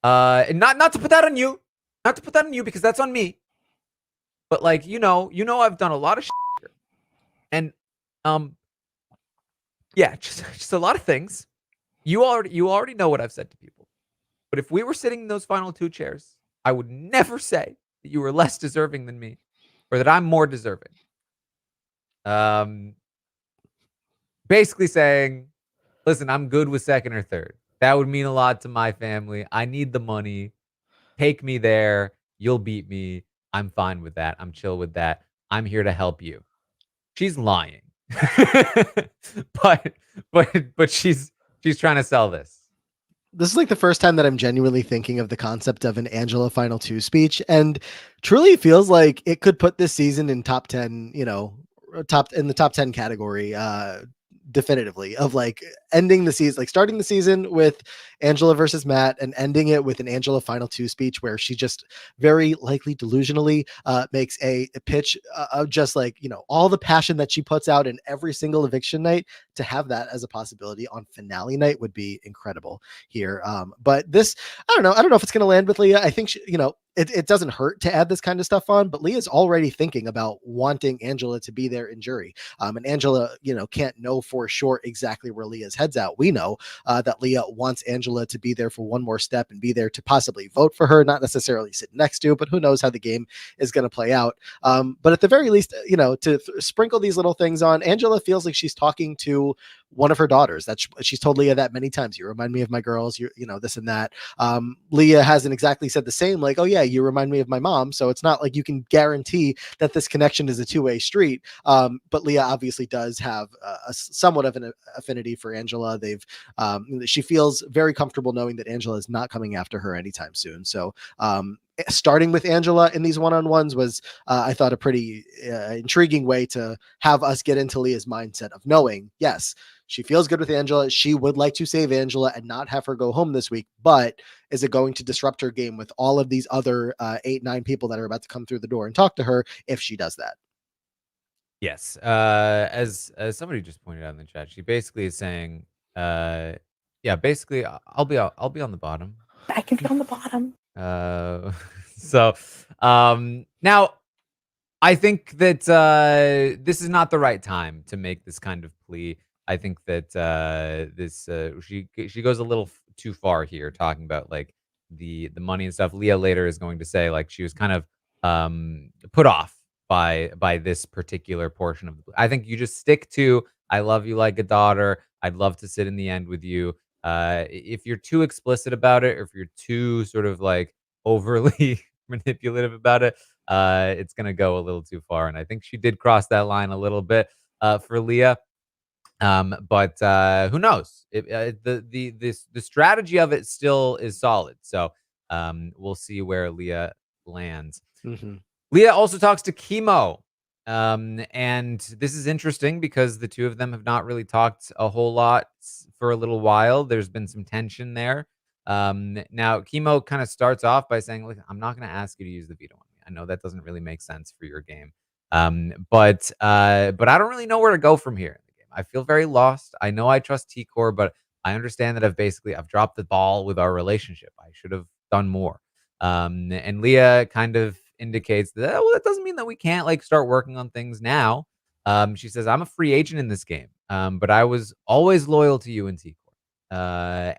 And not to put that on you, not to put that on you because that's on me. But like I've done a lot of shit here, and um, yeah, just a lot of things. You already know what I've said to people. But if we were sitting in those final 2 chairs, I would never say that you were less deserving than me or that I'm more deserving. Um, Basically saying, "Listen, I'm good with second or third. That would mean a lot to my family. I need the money. Take me there. You'll beat me. I'm fine with that. I'm chill with that. I'm here to help you." She's lying. but but she's trying to sell this. this is like the first time that I'm genuinely thinking of the concept of an Angela Final Two speech, and truly feels like it could put this season in top 10, top in the top 10 category, definitively, of like ending the season, like starting the season with Angela versus Matt and ending it with an Angela Final Two speech where she just very likely delusionally makes a pitch of just like, all the passion that she puts out in every single eviction night. To have that as a possibility on finale night would be incredible here. But this, I don't know if it's going to land with Leah. I think it doesn't hurt to add this kind of stuff on, but Leah's already thinking about wanting Angela to be there in jury. And Angela, can't know for sure exactly where Leah's head's at. We know that Leah wants Angela to be there for one more step and be there to possibly vote for her, not necessarily sit next to, but who knows how the game is going to play out. But at the very least, to sprinkle these little things on, Angela feels like she's talking to one of her daughters. That she's told Leah that many times. You remind me of my girls. This and that. Leah hasn't exactly said the same. Like, oh yeah, you remind me of my mom. So it's not like you can guarantee that this connection is a two-way street. But Leah obviously does have a somewhat of an affinity for Angela. She feels very comfortable knowing that Angela is not coming after her anytime soon. So starting with Angela in these one-on-ones was, I thought, a pretty intriguing way to have us get into Leah's mindset of knowing, yes, she feels good with Angela. She would like to save Angela and not have her go home this week, but is it going to disrupt her game with all of these other 8-9 people that are about to come through the door and talk to her if she does that? Yes. As somebody just pointed out in the chat, she basically is saying, yeah, basically, I'll be on the bottom. I can be on the bottom. So, now I think that this is not the right time to make this kind of plea. I think that she goes a little too far here, talking about like the money and stuff. Leah later is going to say like she was kind of put off by this particular portion of the plea. I think you just stick to I love you like a daughter. I'd love to sit in the end with you. If you're too explicit about it, or if you're too sort of like overly manipulative about it, it's gonna go a little too far. And I think she did cross that line a little bit for Leah. But who knows? The strategy of it still is solid. So we'll see where Leah lands. Mm-hmm. Leah also talks to Kimo. And this is interesting because the two of them have not really talked a whole lot for a little while. There's been some tension there. Now Kimo kind of starts off by saying, "Look, I'm not going to ask you to use the veto on me. I know that doesn't really make sense for your game. But I don't really know where to go from here in the game. I feel very lost. I know I trust T-Core, but I understand that I've dropped the ball with our relationship. I should have done more." And Leah kind of indicates that, well, that doesn't mean that we can't like start working on things now. She says, "I'm a free agent in this game, but I was always loyal to you and T-Core."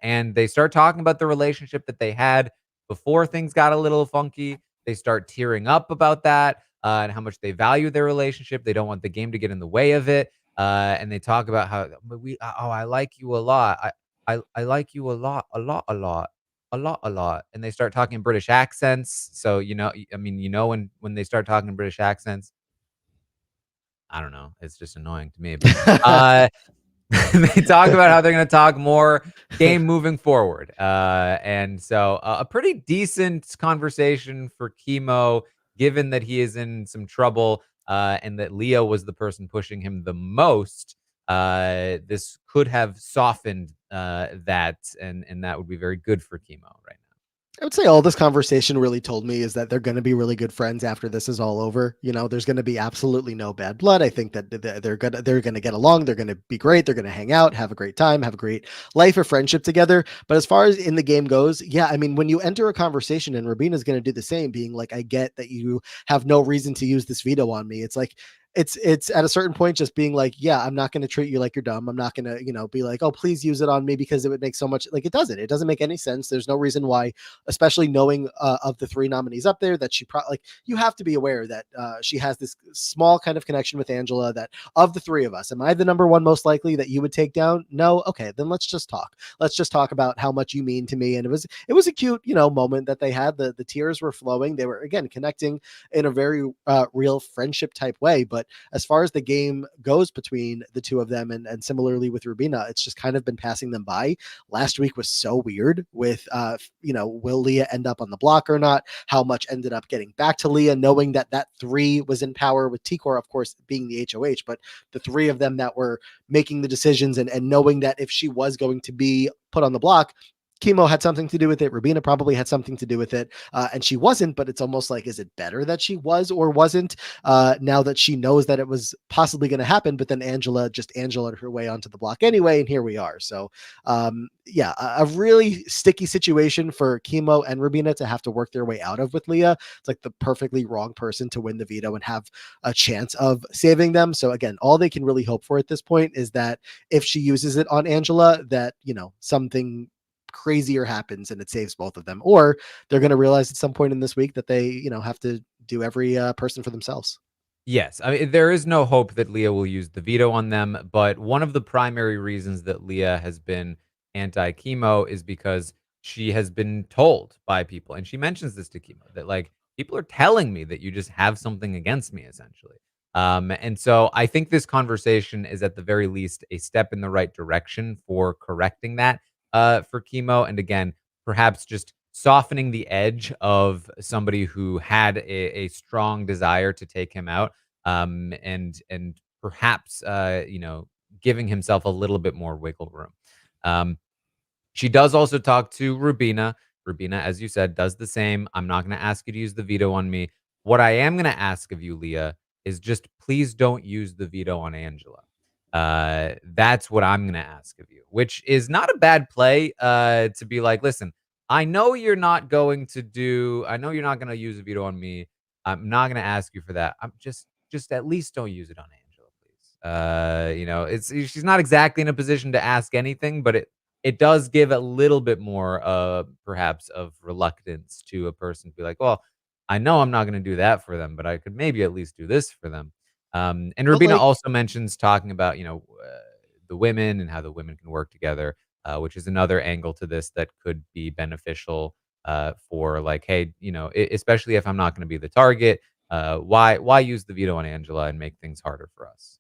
And they start talking about the relationship that they had before things got a little funky. They start tearing up about that and how much they value their relationship. They don't want the game to get in the way of it. And they talk about how I like you a lot. I like you a lot, a lot, a lot. A lot, a lot. And they start talking British accents. So, I mean, when they start talking British accents, I don't know. It's just annoying to me. But they talk about how they're going to talk more game moving forward. And so a pretty decent conversation for Kimo, given that he is in some trouble and that Leah was the person pushing him the most. This could have softened that, and that would be very good for Kimo right now. I would say all this conversation really told me is that they're going to be really good friends after this is all over. There's going to be absolutely no bad blood. I think that they're going to get along. They're going to be great. They're going to hang out, have a great time, have a great life of friendship together. But as far as in the game goes, yeah, I mean, when you enter a conversation, and Rubina is going to do the same, being like, I get that you have no reason to use this veto on me. It's like, it's at a certain point just being like, yeah, I'm not going to treat you like you're dumb. I'm not going to, be like, oh, please use it on me, because it would make so much, like, it doesn't make any sense. There's no reason why, especially knowing of the 3 nominees up there, that she probably, you have to be aware that she has this small kind of connection with Angela, that of the 3 of us, am I the number one most likely that you would take down? No. Okay, then let's just talk. Let's just talk about how much you mean to me. And it was a cute, moment that they had. The tears were flowing. They were, again, connecting in a very real friendship type way. But But as far as the game goes between the two of them, and similarly with Rubina, it's just kind of been passing them by. Last week was so weird with, will Leah end up on the block or not? How much ended up getting back to Leah, knowing that that three was in power, with Tikor, of course, being the HOH, but the three of them that were making the decisions, and knowing that if she was going to be put on the block, Kimo had something to do with it. Rubina probably had something to do with it. And she wasn't, but it's almost like, is it better that she was or wasn't, now that she knows that it was possibly going to happen? But then Angela just Angela her way onto the block anyway. And here we are. So, yeah, a really sticky situation for Kimo and Rubina to have to work their way out of with Leah. It's like the perfectly wrong person to win the veto and have a chance of saving them. So again, all they can really hope for at this point is that if she uses it on Angela, that, something crazier happens and it saves both of them, or they're going to realize at some point in this week that they, have to do every person for themselves. Yes, I mean, there is no hope that Leah will use the veto on them, but one of the primary reasons that Leah has been anti-Chemo is because she has been told by people, and she mentions this to Chemo, that, like, "People are telling me that you just have something against me," essentially. And so I think this conversation is at the very least a step in the right direction for correcting that, for Chemo, and again, perhaps just softening the edge of somebody who had a strong desire to take him out, and perhaps, giving himself a little bit more wiggle room. Um, she does also talk to Rubina. Rubina, as you said, does the same. I'm not going to ask you to use the veto on me. What I am going to ask of you, Leah, is just please don't use the veto on Angela. That's what I'm going to ask of you, which is not a bad play, to be like, listen, I know you're not going to do, I know you're not going to use a veto on me. I'm not going to ask you for that. I'm just at least don't use it on Angela, please. She's not exactly in a position to ask anything, but it does give a little bit more, perhaps, of reluctance to a person to be like, well, I know I'm not going to do that for them, but I could maybe at least do this for them. And But Rubina like, also mentions talking about, the women and how the women can work together, which is another angle to this that could be beneficial, for like, hey, especially if I'm not going to be the target, why use the veto on Angela and make things harder for us?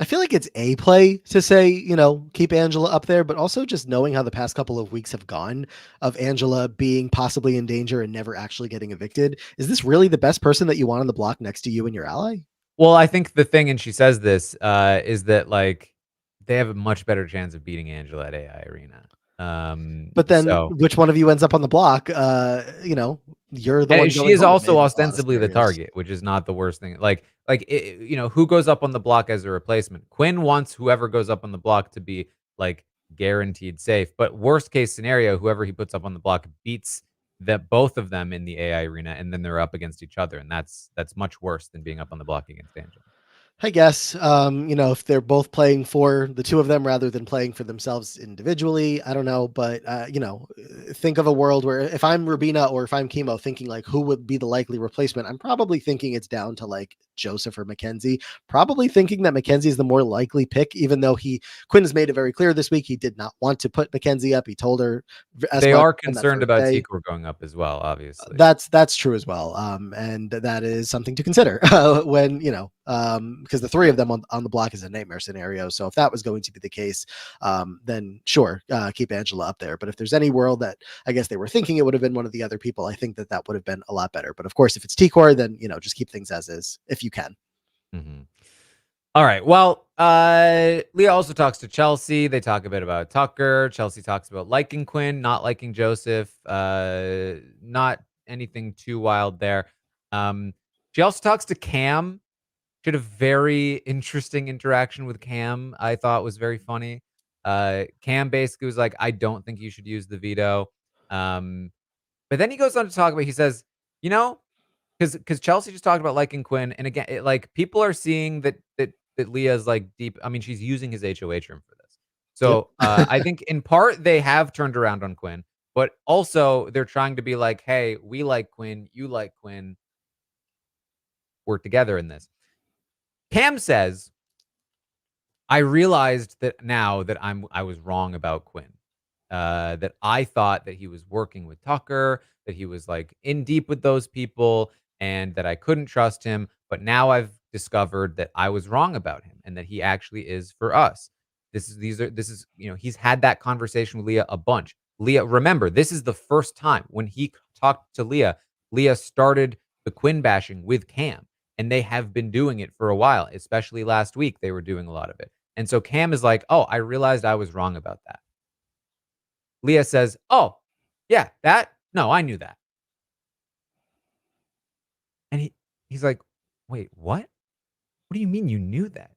I feel like it's a play to say, keep Angela up there, but also just knowing how the past couple of weeks have gone, of Angela being possibly in danger and never actually getting evicted. Is this really the best person that you want on the block next to you and your ally? Well, I think the thing, and she says this, is that, like, they have a much better chance of beating Angela at AI Arena. But then So which one of you ends up on the block? You're the one and she going is home also in a lot of ostensibly the scenarios. target, which is not the worst thing. Who goes up on the block as a replacement? Quinn wants whoever goes up on the block to be, like, guaranteed safe, but worst case scenario, whoever he puts up on the block beats that both of them in the AI Arena, and then they're up against each other, and that's much worse than being up on the block against Angela. I guess, if they're both playing for the two of them rather than playing for themselves individually, I don't know. But, think of a world where if I'm Rubina or if I'm Chemo thinking like who would be the likely replacement, I'm probably thinking it's down to like Joseph or Mackenzie, probably thinking that Mackenzie is the more likely pick, even though Quinn has made it very clear this week he did not want to put Mackenzie up. He told her as They much are on that concerned first about day. Tikor going up as well, obviously. That's true as well, and that is something to consider when because the three of them on the block is a nightmare scenario. So if that was going to be the case, then sure, keep Angela up there. But if there's any world that I guess they were thinking it would have been one of the other people, I think that would have been a lot better. But of course, if it's Tikor, then just keep things as is if you can. Mhm. All right. Well, Leah also talks to Chelsea. They talk a bit about Tucker. Chelsea talks about liking Quinn, not liking Joseph. Not anything too wild there. Um, she also talks to Cam. She had a very interesting interaction with Cam. I thought was very funny. Cam basically was like, "I don't think you should use the veto." Um, but then he goes on to talk about. He says, "You know, because Chelsea just talked about liking Quinn, and again, like people are seeing that Leah's like deep. I mean, she's using his HOH room for this. Yep. So I think in part they have turned around on Quinn, but also they're trying to be like, hey, we like Quinn, you like Quinn, we're together in this. Cam says, I realized that now that I was wrong about Quinn. That I thought that he was working with Tucker, that he was like in deep with those people, and that I couldn't trust him. But now I've discovered that I was wrong about him and that he actually is for us. He's had that conversation with Leah a bunch. Leah, remember, this is the first time when he talked to Leah. Leah started the Quinn bashing with Cam, and they have been doing it for a while, especially last week. They were doing a lot of it. And so Cam is like, oh, I realized I was wrong about that. Leah says, oh, yeah, no, I knew that. And he's like, wait, what? What do you mean you knew that?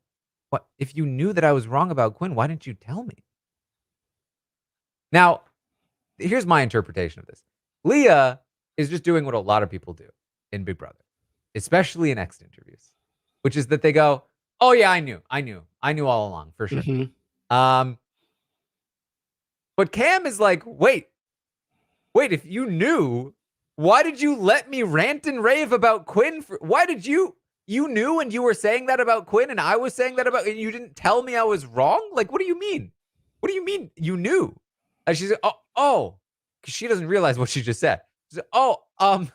What if you knew that I was wrong about Quinn, why didn't you tell me? Now, here's my interpretation of this. Leah is just doing what a lot of people do in Big Brother, especially in X interviews, which is that they go, oh yeah, I knew all along for sure. But Cam is like, wait, if you knew, why did you let me rant and rave about Quinn? Why did you knew and you were saying that about Quinn and I was saying that about, and you didn't tell me I was wrong? Like, what do you mean? What do you mean you knew? And she's like, oh, because she doesn't realize what she just said. She's like,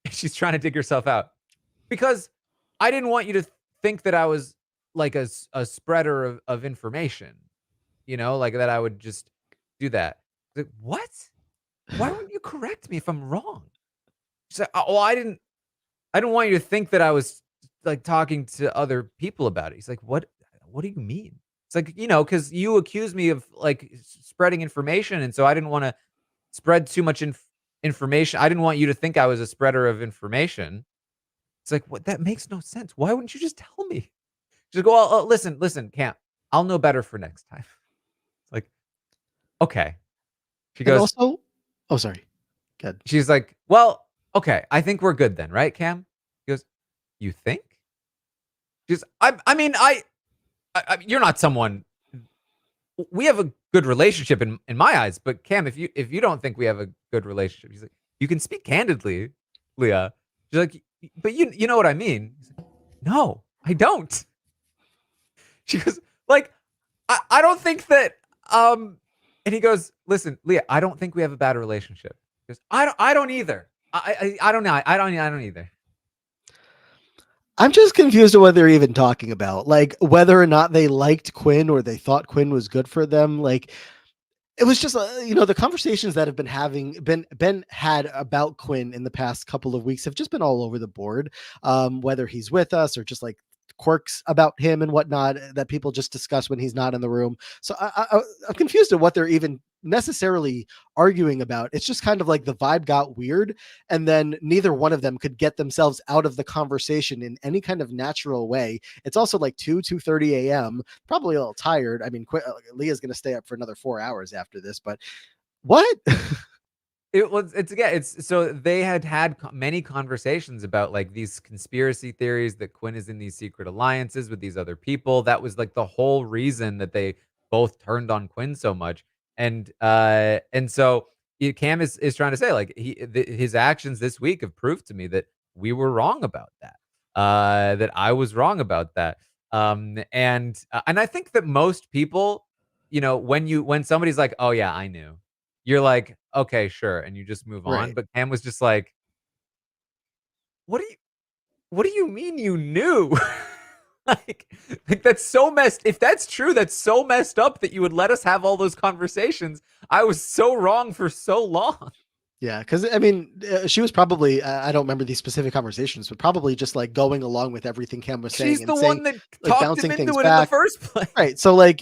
she's trying to dig herself out. Because I didn't want you to think that I was like a spreader of information, like that I would just do that. Like, what? Why wouldn't you correct me if I'm wrong? She's like, oh, I didn't want you to think that I was like talking to other people about it. He's like, what do you mean? It's like, because you accused me of like spreading information. And so I didn't want to spread too much information. I didn't want you to think I was a spreader of information. It's like, what? That makes no sense. Why wouldn't you just tell me? She's like, well, listen, Cam, I'll know better for next time. It's like, okay. She goes, also, oh, sorry. Good. She's like, well, okay, I think we're good then, right, Cam? He goes, you think? She's, I mean, you're not someone. We have a good relationship in my eyes, but Cam, if you don't think we have a good relationship, he's like, you can speak candidly, Leah. She's like, but you know what I mean? He's like, no, I don't. She goes, like, I don't think that. And he goes, listen, Leah, I don't think we have a bad relationship. He goes, I don't either. I don't know. I don't either. I'm just confused at what they're even talking about. Like whether or not they liked Quinn or they thought Quinn was good for them. Like it was just the conversations that have been had about Quinn in the past couple of weeks have just been all over the board. Whether he's with us or just like quirks about him and whatnot that people just discuss when he's not in the room. So I'm confused at what they're even necessarily arguing about. It's just kind of like the vibe got weird, and then neither one of them could get themselves out of the conversation in any kind of natural way. It's also like 2:30 a.m. Probably a little tired. I mean, Leah's going to stay up for another 4 hours after this, but what? So they had many conversations about like these conspiracy theories that Quinn is in these secret alliances with these other people. That was like the whole reason that they both turned on Quinn so much. And so Cam is trying to say like his actions this week have proved to me that we were wrong about that. That I was wrong about that. And I think that most people, when somebody's like, oh yeah, I knew, you're like, okay, sure, and you just move on. Right. But Cam was just like, what do you mean you knew? like that's so messed. If that's true, that's so messed up that you would let us have all those conversations. I was so wrong for so long. Yeah, because I mean, she was probably, I don't remember these specific conversations, but probably just like going along with everything Cam was saying. She's and the saying, one that like talked him bouncing things into it back. in the first place. Right. So like,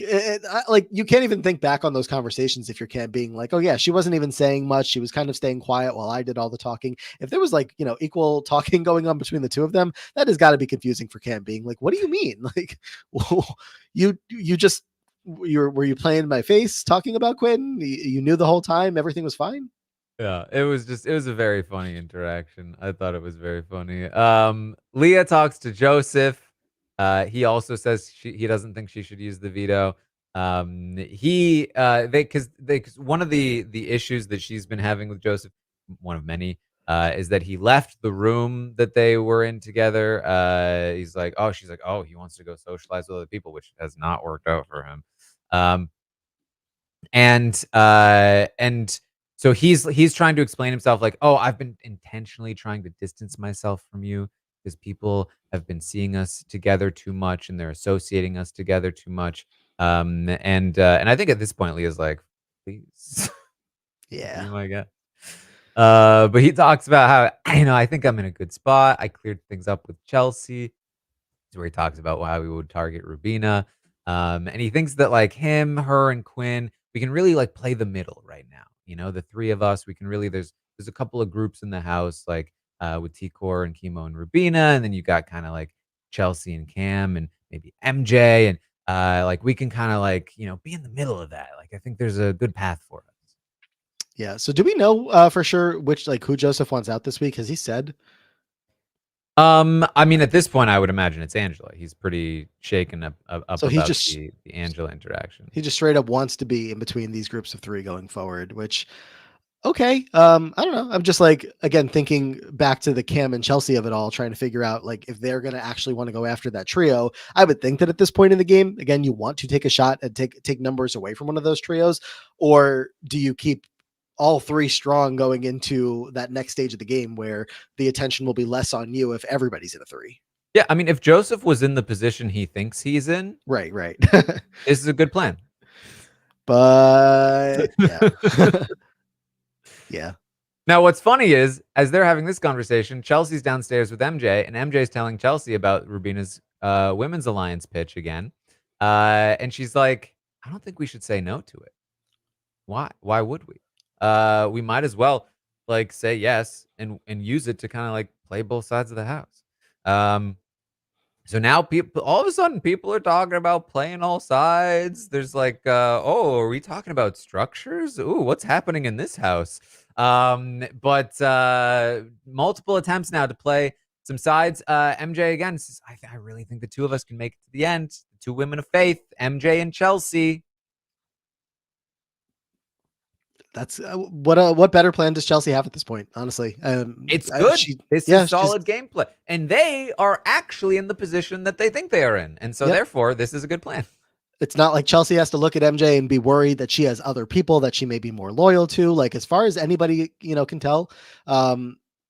like you can't even think back on those conversations if you're Cam being like, oh yeah, she wasn't even saying much. She was kind of staying quiet while I did all the talking. If there was like, equal talking going on between the two of them, that has got to be confusing for Cam being like, what do you mean? Like, you just, were you playing in my face talking about Quinn? You knew the whole time everything was fine? Yeah, it was a very funny interaction. I thought it was very funny. Leah talks to Joseph. He also says he doesn't think she should use the veto. Because one of the issues that she's been having with Joseph, one of many, is that he left the room that they were in together. She's like, oh, he wants to go socialize with other people, which has not worked out for him. And so he's trying to explain himself like, oh, I've been intentionally trying to distance myself from you because people have been seeing us together too much and they're associating us together too much. And I think at this point, Leah's like, please, be Yeah. my guest. But he talks about how, I think I'm in a good spot. I cleared things up with Chelsea, where he talks about how he would target Rubina. And he thinks that like him, her, and Quinn, we can really like play the middle right now. The three of us, we can really there's a couple of groups in the house, like with T-Core and Kimo and Rubina, and then you got kind of like Chelsea and Cam and maybe MJ. And like we can kind of like, be in the middle of that. Like I think there's a good path for us. Yeah. So do we know for sure who Joseph wants out this week? Has he said? I mean, at this point, I would imagine it's Angela. He's pretty shaken up So he about just the Angela interaction. he just straight up wants to be in between these groups of three going forward, which okay. I don't know. I'm just like again thinking back to the Cam and Chelsea of it all, trying to figure out like if they're gonna actually want to go after that trio. I would think that at this point in the game, again, you want to take a shot and take numbers away from one of those trios, or do you keep all three strong going into that next stage of the game where the attention will be less on you if everybody's in a three? Yeah, I mean, if Joseph was in the position he thinks he's in, Right, right. this is a good plan. But yeah. Yeah. Now, what's funny is, as they're having this conversation, Chelsea's downstairs with MJ, and MJ's telling Chelsea about Rubina's women's alliance pitch again. And she's like, I don't think we should say no to it. Why? Why would we? We might as well like say yes and use it to kind of like play both sides of the house. So now people, all of a sudden, people are talking about playing all sides. There's like, oh, are we talking about structures? Ooh, what's happening in this house? But multiple attempts now to play some sides. MJ again says, I really think the two of us can make it to the end. The two women of faith, MJ and Chelsea. That's what better plan does Chelsea have at this point? Honestly, It's good. This yeah, is solid gameplay, and they are actually in the position that they think they are in, and so Yep. therefore, this is a good plan. It's not like Chelsea has to look at MJ and be worried that she has other people that she may be more loyal to. Like as far as anybody can tell,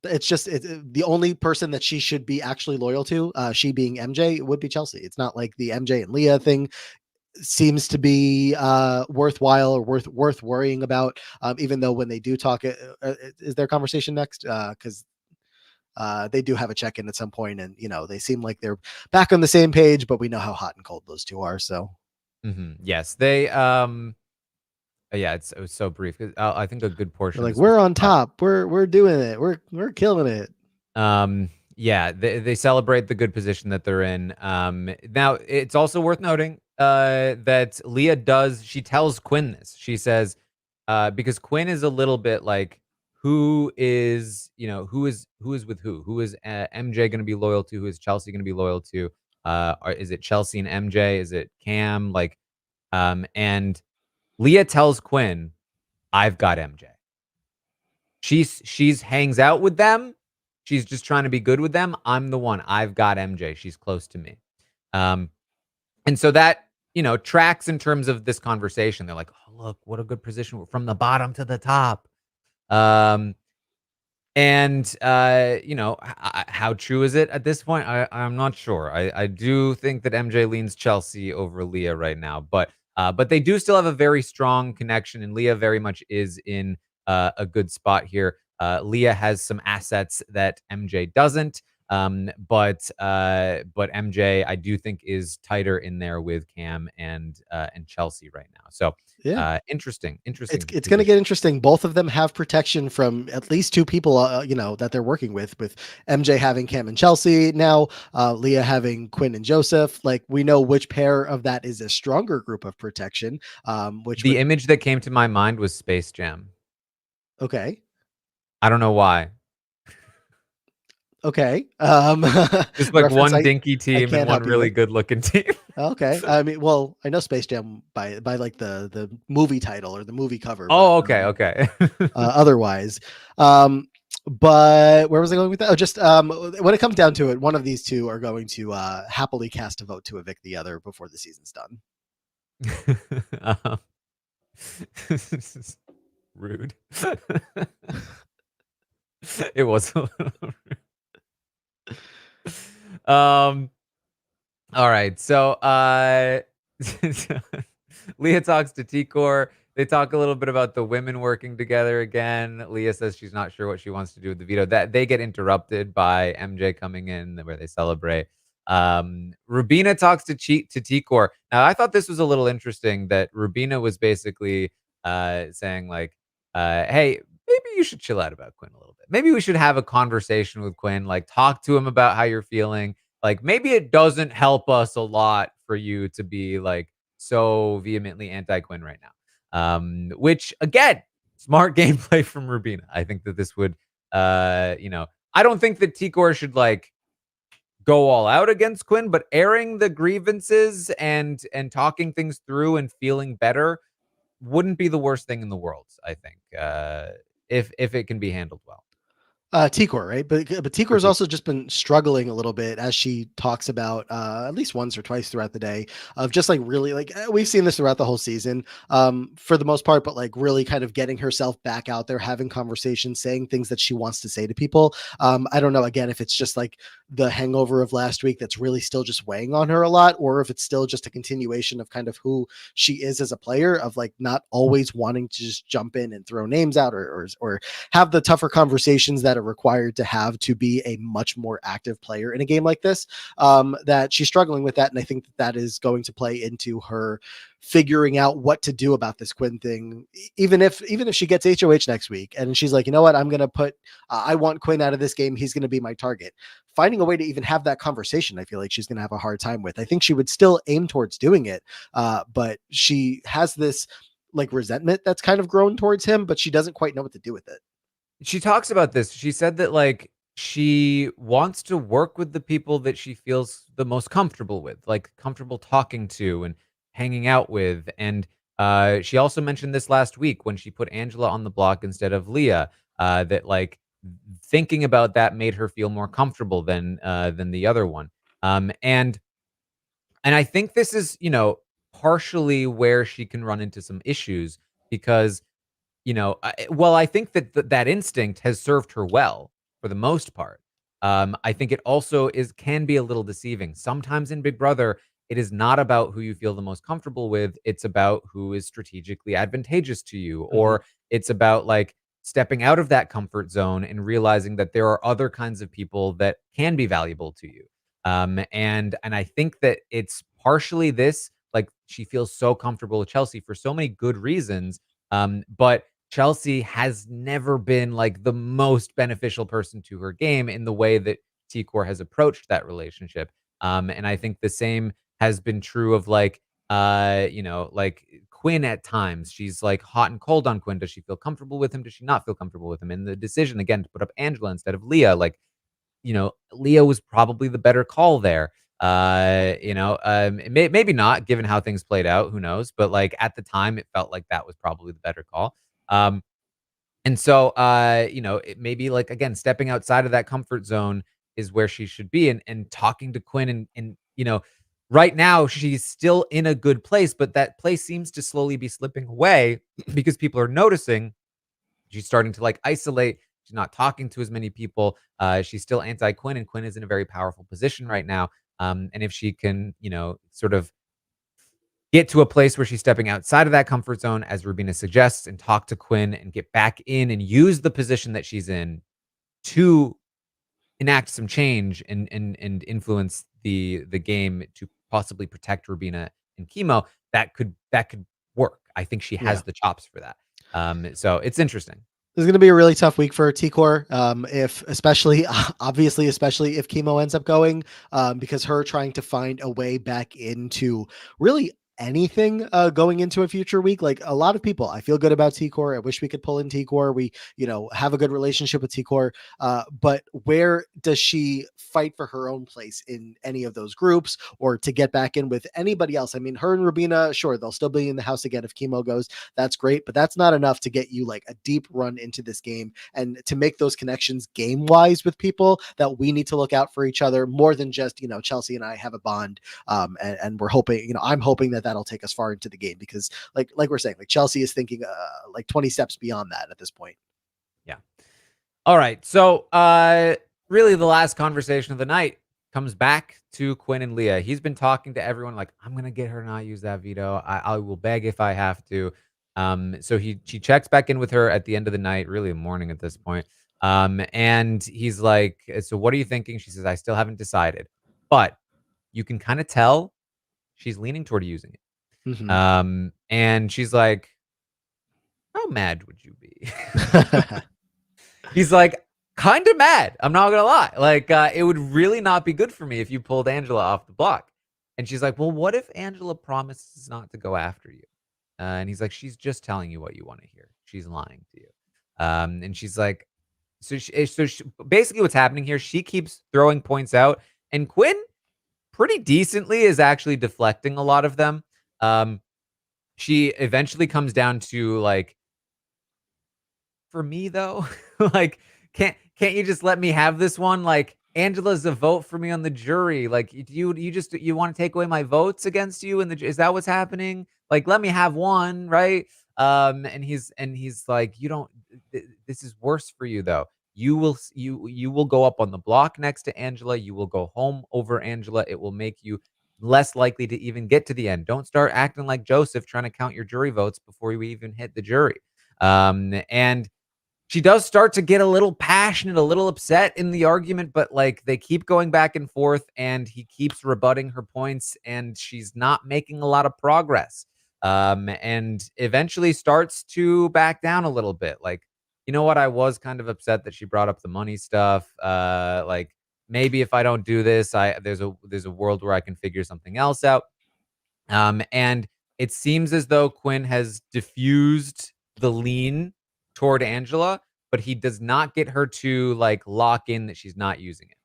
it's just the only person that she should be actually loyal to, she being MJ, would be Chelsea. It's not like the MJ and Leah thing seems to be worthwhile or worth worrying about. Even though when they do talk, is their conversation next? Because they do have a check-in at some point, and they seem like they're back on the same page. But we know how hot and cold those two are. So Yes, they. Yeah, it was so brief. I think a good portion. they're like, we're on top. We're doing it. We're killing it. Yeah, they celebrate the good position that they're in. Now it's also worth noting that Leah she tells Quinn this. She says, because Quinn is a little bit like, who is with who is MJ going to be loyal to? Who is Chelsea going to be loyal to? Is it Chelsea and MJ? Is it Cam? Like, and Leah tells Quinn, I've got MJ. She's hangs out with them. She's just trying to be good with them. I'm the one. I've got MJ. She's close to me. And so that, tracks in terms of this conversation. They're like, oh, look, what a good position. We're from the bottom to the top. And how true is it at this point? I'm not sure. I do think that MJ leans Chelsea over Leah right now, but they do still have a very strong connection, and Leah very much is in a good spot here. Leah has some assets that MJ doesn't, but MJ I do think is tighter in there with Cam and Chelsea right now. So Yeah. interesting. It's going to get interesting. Both of them have protection from at least two people, that they're working with MJ having Cam and Chelsea now, Leah having Quinn and Joseph. Like we know which pair of that is a stronger group of protection. The image that came to my mind was Space Jam. Okay. I don't know why. Okay. Just like one dinky team and one really good looking team. Okay. I mean, well, I know Space Jam by like the movie title or the movie cover. Oh, but, okay. Otherwise, but where was I going with that? Oh, just when it comes down to it, one of these two are going to happily cast a vote to evict the other before the season's done. This is rude. It was a little rude. Um, all right. So, Leah talks to Tikor. They talk a little bit about the women working together again. Leah says she's not sure what she wants to do with the veto. That they get interrupted by MJ coming in where they celebrate. Rubina talks to Tikor. Now, I thought this was a little interesting that Rubina was basically saying like, "Hey, maybe you should chill out about Quinn a little bit. Maybe we should have a conversation with Quinn. Like, talk to him about how you're feeling." Like, maybe it doesn't help us a lot for you to be, like, so vehemently anti-Quinn right now. Which, again, smart gameplay from Rubina. I think that this would, I don't think that Tikor should, like, go all out against Quinn, but airing the grievances and talking things through and feeling better wouldn't be the worst thing in the world, I think, if it can be handled well. Tikor, right? But For Tikor's Tikor. also just been struggling a little bit as she talks about at least once or twice throughout the day of just like really like we've seen this throughout the whole season for the most part, but like really kind of getting herself back out there, having conversations, saying things that she wants to say to people. I don't know again if it's just like the hangover of last week that's really still just weighing on her a lot, or if it's still just a continuation of kind of who she is as a player of like not always wanting to just jump in and throw names out or have the tougher conversations that are required to have to be a much more active player in a game like this. That she's struggling with that, and I think that is going to play into her figuring out what to do about this Quinn thing. Even if she gets HOH next week, and she's like, you know what, I'm gonna put, I want Quinn out of this game. He's gonna be my target. Finding a way to even have that conversation, I feel like she's gonna have a hard time with. I think she would still aim towards doing it, but she has this like resentment that's kind of grown towards him, but she doesn't quite know what to do with it. She talks about this. She said that, like, she wants to work with the people that she feels the most comfortable with, like, comfortable talking to and hanging out with, and, she also mentioned this last week when she put Angela on the block instead of Leah, that, like, thinking about that made her feel more comfortable than the other one, and I think this is, partially where she can run into some issues because I think that that instinct has served her well for the most part. I think it also can be a little deceiving. Sometimes in Big Brother, it is not about who you feel the most comfortable with. It's about who is strategically advantageous to you, Mhm. or it's about like stepping out of that comfort zone and realizing that there are other kinds of people that can be valuable to you. And I think that it's partially this. Like she feels so comfortable with Chelsea for so many good reasons. But Chelsea has never been like the most beneficial person to her game in the way that Tikor has approached that relationship. And I think the same has been true of like Quinn at times. She's like hot and cold on Quinn. Does she feel comfortable with him? Does she not feel comfortable with him? And the decision again to put up Angela instead of Leah, like, Leah was probably the better call there. Maybe not given how things played out, who knows? But like at the time, it felt like that was probably the better call. And so, it maybe like again, stepping outside of that comfort zone is where she should be, and talking to Quinn, and right now she's still in a good place, but that place seems to slowly be slipping away because people are noticing she's starting to like isolate. She's not talking to as many people. She's still anti Quinn, and Quinn is in a very powerful position right now. And if she can, sort of get to a place where she's stepping outside of that comfort zone, as Rubina suggests, and talk to Quinn and get back in and use the position that she's in to enact some change and influence the game to possibly protect Rubina and Kimo. That could work. I think she Yeah. has the chops for that. So it's interesting. This is going to be a really tough week for Tikor, if especially, obviously, especially if Kimo ends up going, because her trying to find a way back into really anything going into a future week. Like a lot of people, I feel good about Tikor. I wish we could pull in Tikor. We, have a good relationship with Tikor. But where does she fight for her own place in any of those groups or to get back in with anybody else? I mean, her and Rubina, sure, they'll still be in the house again if Kimo goes. That's great, but that's not enough to get you like a deep run into this game and to make those connections game wise with people that we need to look out for each other more than just, Chelsea and I have a bond. And we're hoping, I'm hoping that that'll take us far into the game because like we're saying, like Chelsea is thinking like 20 steps beyond that at this point. Yeah. All right. So, really the last conversation of the night. comes back to Quinn and Leah. He's been talking to everyone like, "I'm gonna get her to not use that veto. I will beg if I have to." So she checks back in with her at the end of the night, really morning at this point. And he's like, "So what are you thinking?" She says, "I still haven't decided, but you can kind of tell she's leaning toward using it." Mhm. And she's like, "How mad would you be?" He's like, "Kinda mad, I'm not gonna lie. Like, it would really not be good for me if you pulled Angela off the block." And she's like, "Well, what if Angela promises not to go after you?" And he's like, "She's just telling you what you wanna hear. She's lying to you." And she's like so basically what's happening here, she keeps throwing points out, and Quinn pretty decently is actually deflecting a lot of them. Um, she eventually comes down to, like, for me though, like, can't you just let me have this one? Like, Angela's a vote for me on the jury. Like, you just you want to take away my votes against you? And is that what's happening? Like, let me have one, right? And he's like, you don't. This is worse for you though. You will go up on the block next to Angela. You will go home over Angela. It will make you less likely to even get to the end. Don't start acting like Joseph trying to count your jury votes before we even hit the jury. And she does start to get a little passionate, a little upset in the argument, but like they keep going back and forth and he keeps rebutting her points and she's not making a lot of progress. And eventually starts to back down a little bit. Like, you know what? I was kind of upset that she brought up the money stuff. Like maybe if I don't do this, there's a world where I can figure something else out. And it seems as though Quinn has diffused the lean toward Angela, but he does not get her to like lock in that she's not using it.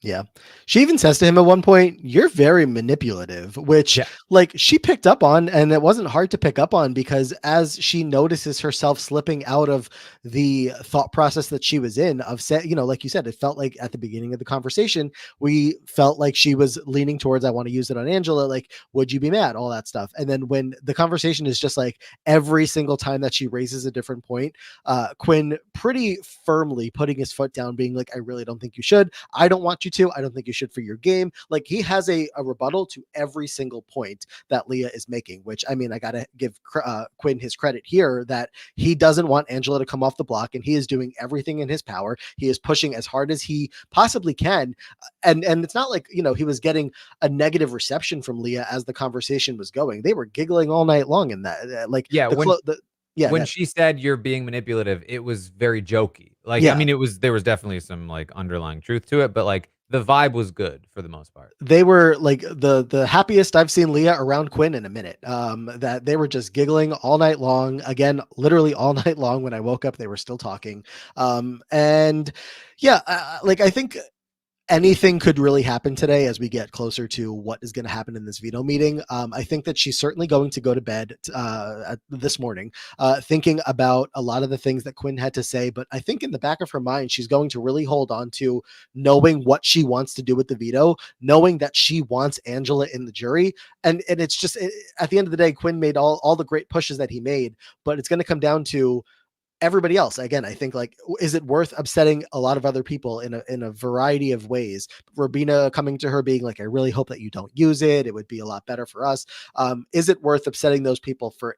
Yeah. She even says to him at one point, "You're very manipulative," which Yeah. like she picked up on, and it wasn't hard to pick up on because as she notices herself slipping out of the thought process that she was in of like you said, it felt like at the beginning of the conversation, we felt like she was leaning towards, "I want to use it on Angela, like, would you be mad?" All that stuff. And then when the conversation is just like every single time that she raises a different point, Quinn pretty firmly putting his foot down, being like, "I really don't think you should. I don't want you to. I don't think you should for your game." Like he has a rebuttal to every single point that Leah is making, which I mean, I got to give Quinn his credit here that he doesn't want Angela to come off the block and he is doing everything in his power. He is pushing as hard as he possibly can. And it's not like, he was getting a negative reception from Leah as the conversation was going. They were giggling all night long in that. Like Yeah, yeah, when she said you're being manipulative, it was very jokey. Like, I yeah. mean, there was definitely some like underlying truth to it, but like the vibe was good for the most part. They were like the happiest I've seen Leah around Quinn in a minute. That they were just giggling all night long. Again, literally all night long. When I woke up, they were still talking. And yeah, like I think anything could really happen today as we get closer to what is going to happen in this veto meeting. I think that she's certainly going to go to bed this morning, thinking about a lot of the things that Quinn had to say. But I think in the back of her mind, she's going to really hold on to knowing what she wants to do with the veto, knowing that she wants Angela in the jury. And it's just at the end of the day, Quinn made all the great pushes that he made, but it's going to come down to everybody else. Again, I think like, is it worth upsetting a lot of other people in a variety of ways? Rubina coming to her being like, "I really hope that you don't use it. It would be a lot better for us." Is it worth upsetting those people for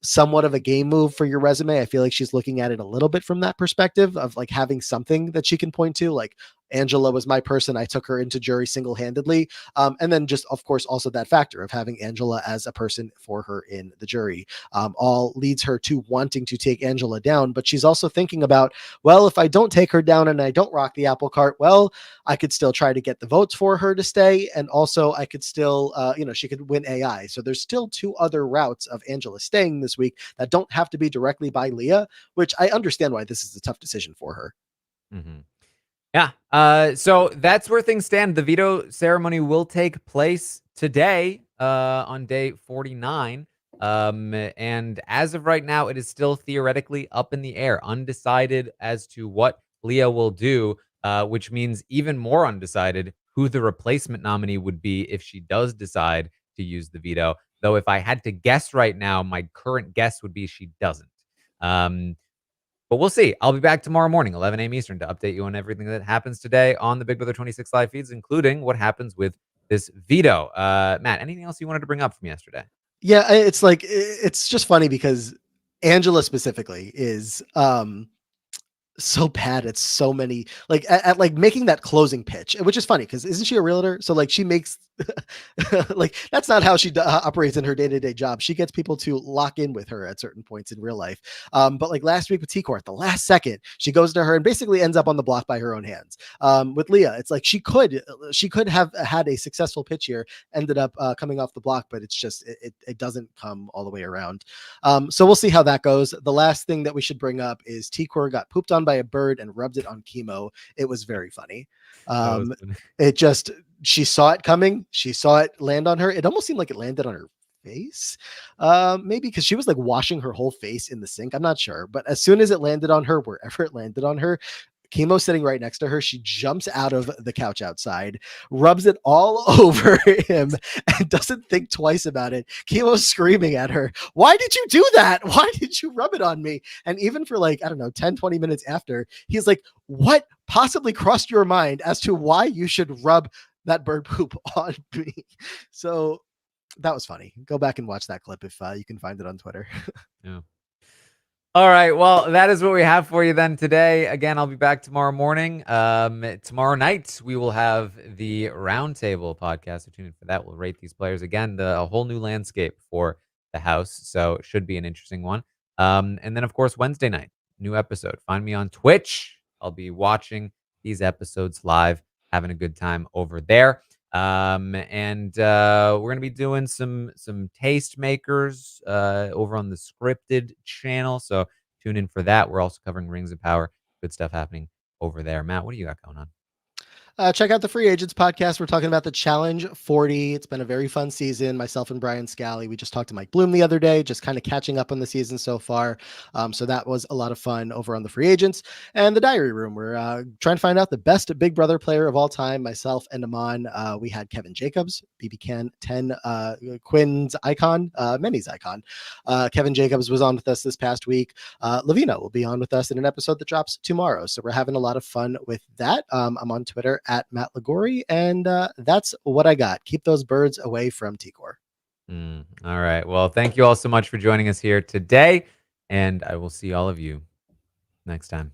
somewhat of a game move for your resume? I feel like she's looking at it a little bit from that perspective of like having something that she can point to, like, Angela was my person. I took her into jury single-handedly. And then just, of course, also that factor of having Angela as a person for her in the jury, all leads her to wanting to take Angela down. But she's also thinking about, well, if I don't take her down and I don't rock the apple cart, well, I could still try to get the votes for her to stay. And also I could still, she could win AI. So there's still two other routes of Angela staying this week that don't have to be directly by Leah, which I understand why this is a tough decision for her. Mhm. Yeah. So that's where things stand. The veto ceremony will take place today, on day 49. And as of right now, it is still theoretically up in the air, undecided as to what Leah will do, which means even more undecided who the replacement nominee would be if she does decide to use the veto. Though, if I had to guess right now, my current guess would be she doesn't. Um, But we'll see. I'll be back tomorrow morning, 11 a.m. Eastern, to update you on everything that happens today on the Big Brother 26 live feeds, including what happens with this veto. Matt, anything else you wanted to bring up from yesterday? Yeah, it's like it's just funny because Angela specifically is so bad at so many at like making that closing pitch, which is funny because isn't she a realtor? So like she makes like that's not how she operates in her day-to-day job. She gets people to lock in with her at certain points in real life. But like last week with T-Court, the last second she goes to her and basically ends up on the block by her own hands. With Leah, it's like she could have had a successful pitch here, ended up coming off the block, but it's just it doesn't come all the way around. So we'll see how that goes. The last thing that we should bring up is T-Core got pooped on by a bird and rubbed it on Kimo. It was very funny. That was It just, she saw it coming. She saw it land on her. It almost seemed like it landed on her face. Maybe because she was like washing her whole face in the sink. I'm not sure. But as soon as it landed on her, wherever it landed on her, Kimo sitting right next to her. She jumps out of the couch outside, rubs it all over him, and doesn't think twice about it. Kimo's screaming at her, "Why did you do that? Why did you rub it on me?" And even for like, I don't know, 10, 20 minutes after, he's like, "What possibly crossed your mind as to why you should rub that bird poop on me?" So that was funny. Go back and watch that clip if you can find it on Twitter. yeah. All right. Well, that is what we have for you then today. Again, I'll be back tomorrow morning. Tomorrow night, we will have the Roundtable podcast. So tune in for that. We'll rate these players again, a whole new landscape for the house. So it should be an interesting one. And then, of course, Wednesday night, new episode. Find me on Twitch. I'll be watching these episodes live, having a good time over there. And we're gonna be doing some tastemakers over on the scripted channel, so tune in for that. We're also covering Rings of Power. Good stuff happening over there. Matt, what do you got going on? Check out the Free Agents podcast. We're talking about the Challenge 40. It's been a very fun season. Myself and Brian Scally. We just talked to Mike Bloom the other day, just kind of catching up on the season so far. So that was a lot of fun over on the Free Agents. And the Diary Room. We're trying to find out the best Big Brother player of all time. Myself and Aman. We had Kevin Jacobs, BB 10, Quinn's icon, Many's icon. Kevin Jacobs was on with us this past week. Lavina will be on with us in an episode that drops tomorrow. So we're having a lot of fun with that. I'm on Twitter at Matt Liguori, and that's what I got. Keep those birds away from T-Core. All right. Well, thank you all so much for joining us here today, and I will see all of you next time.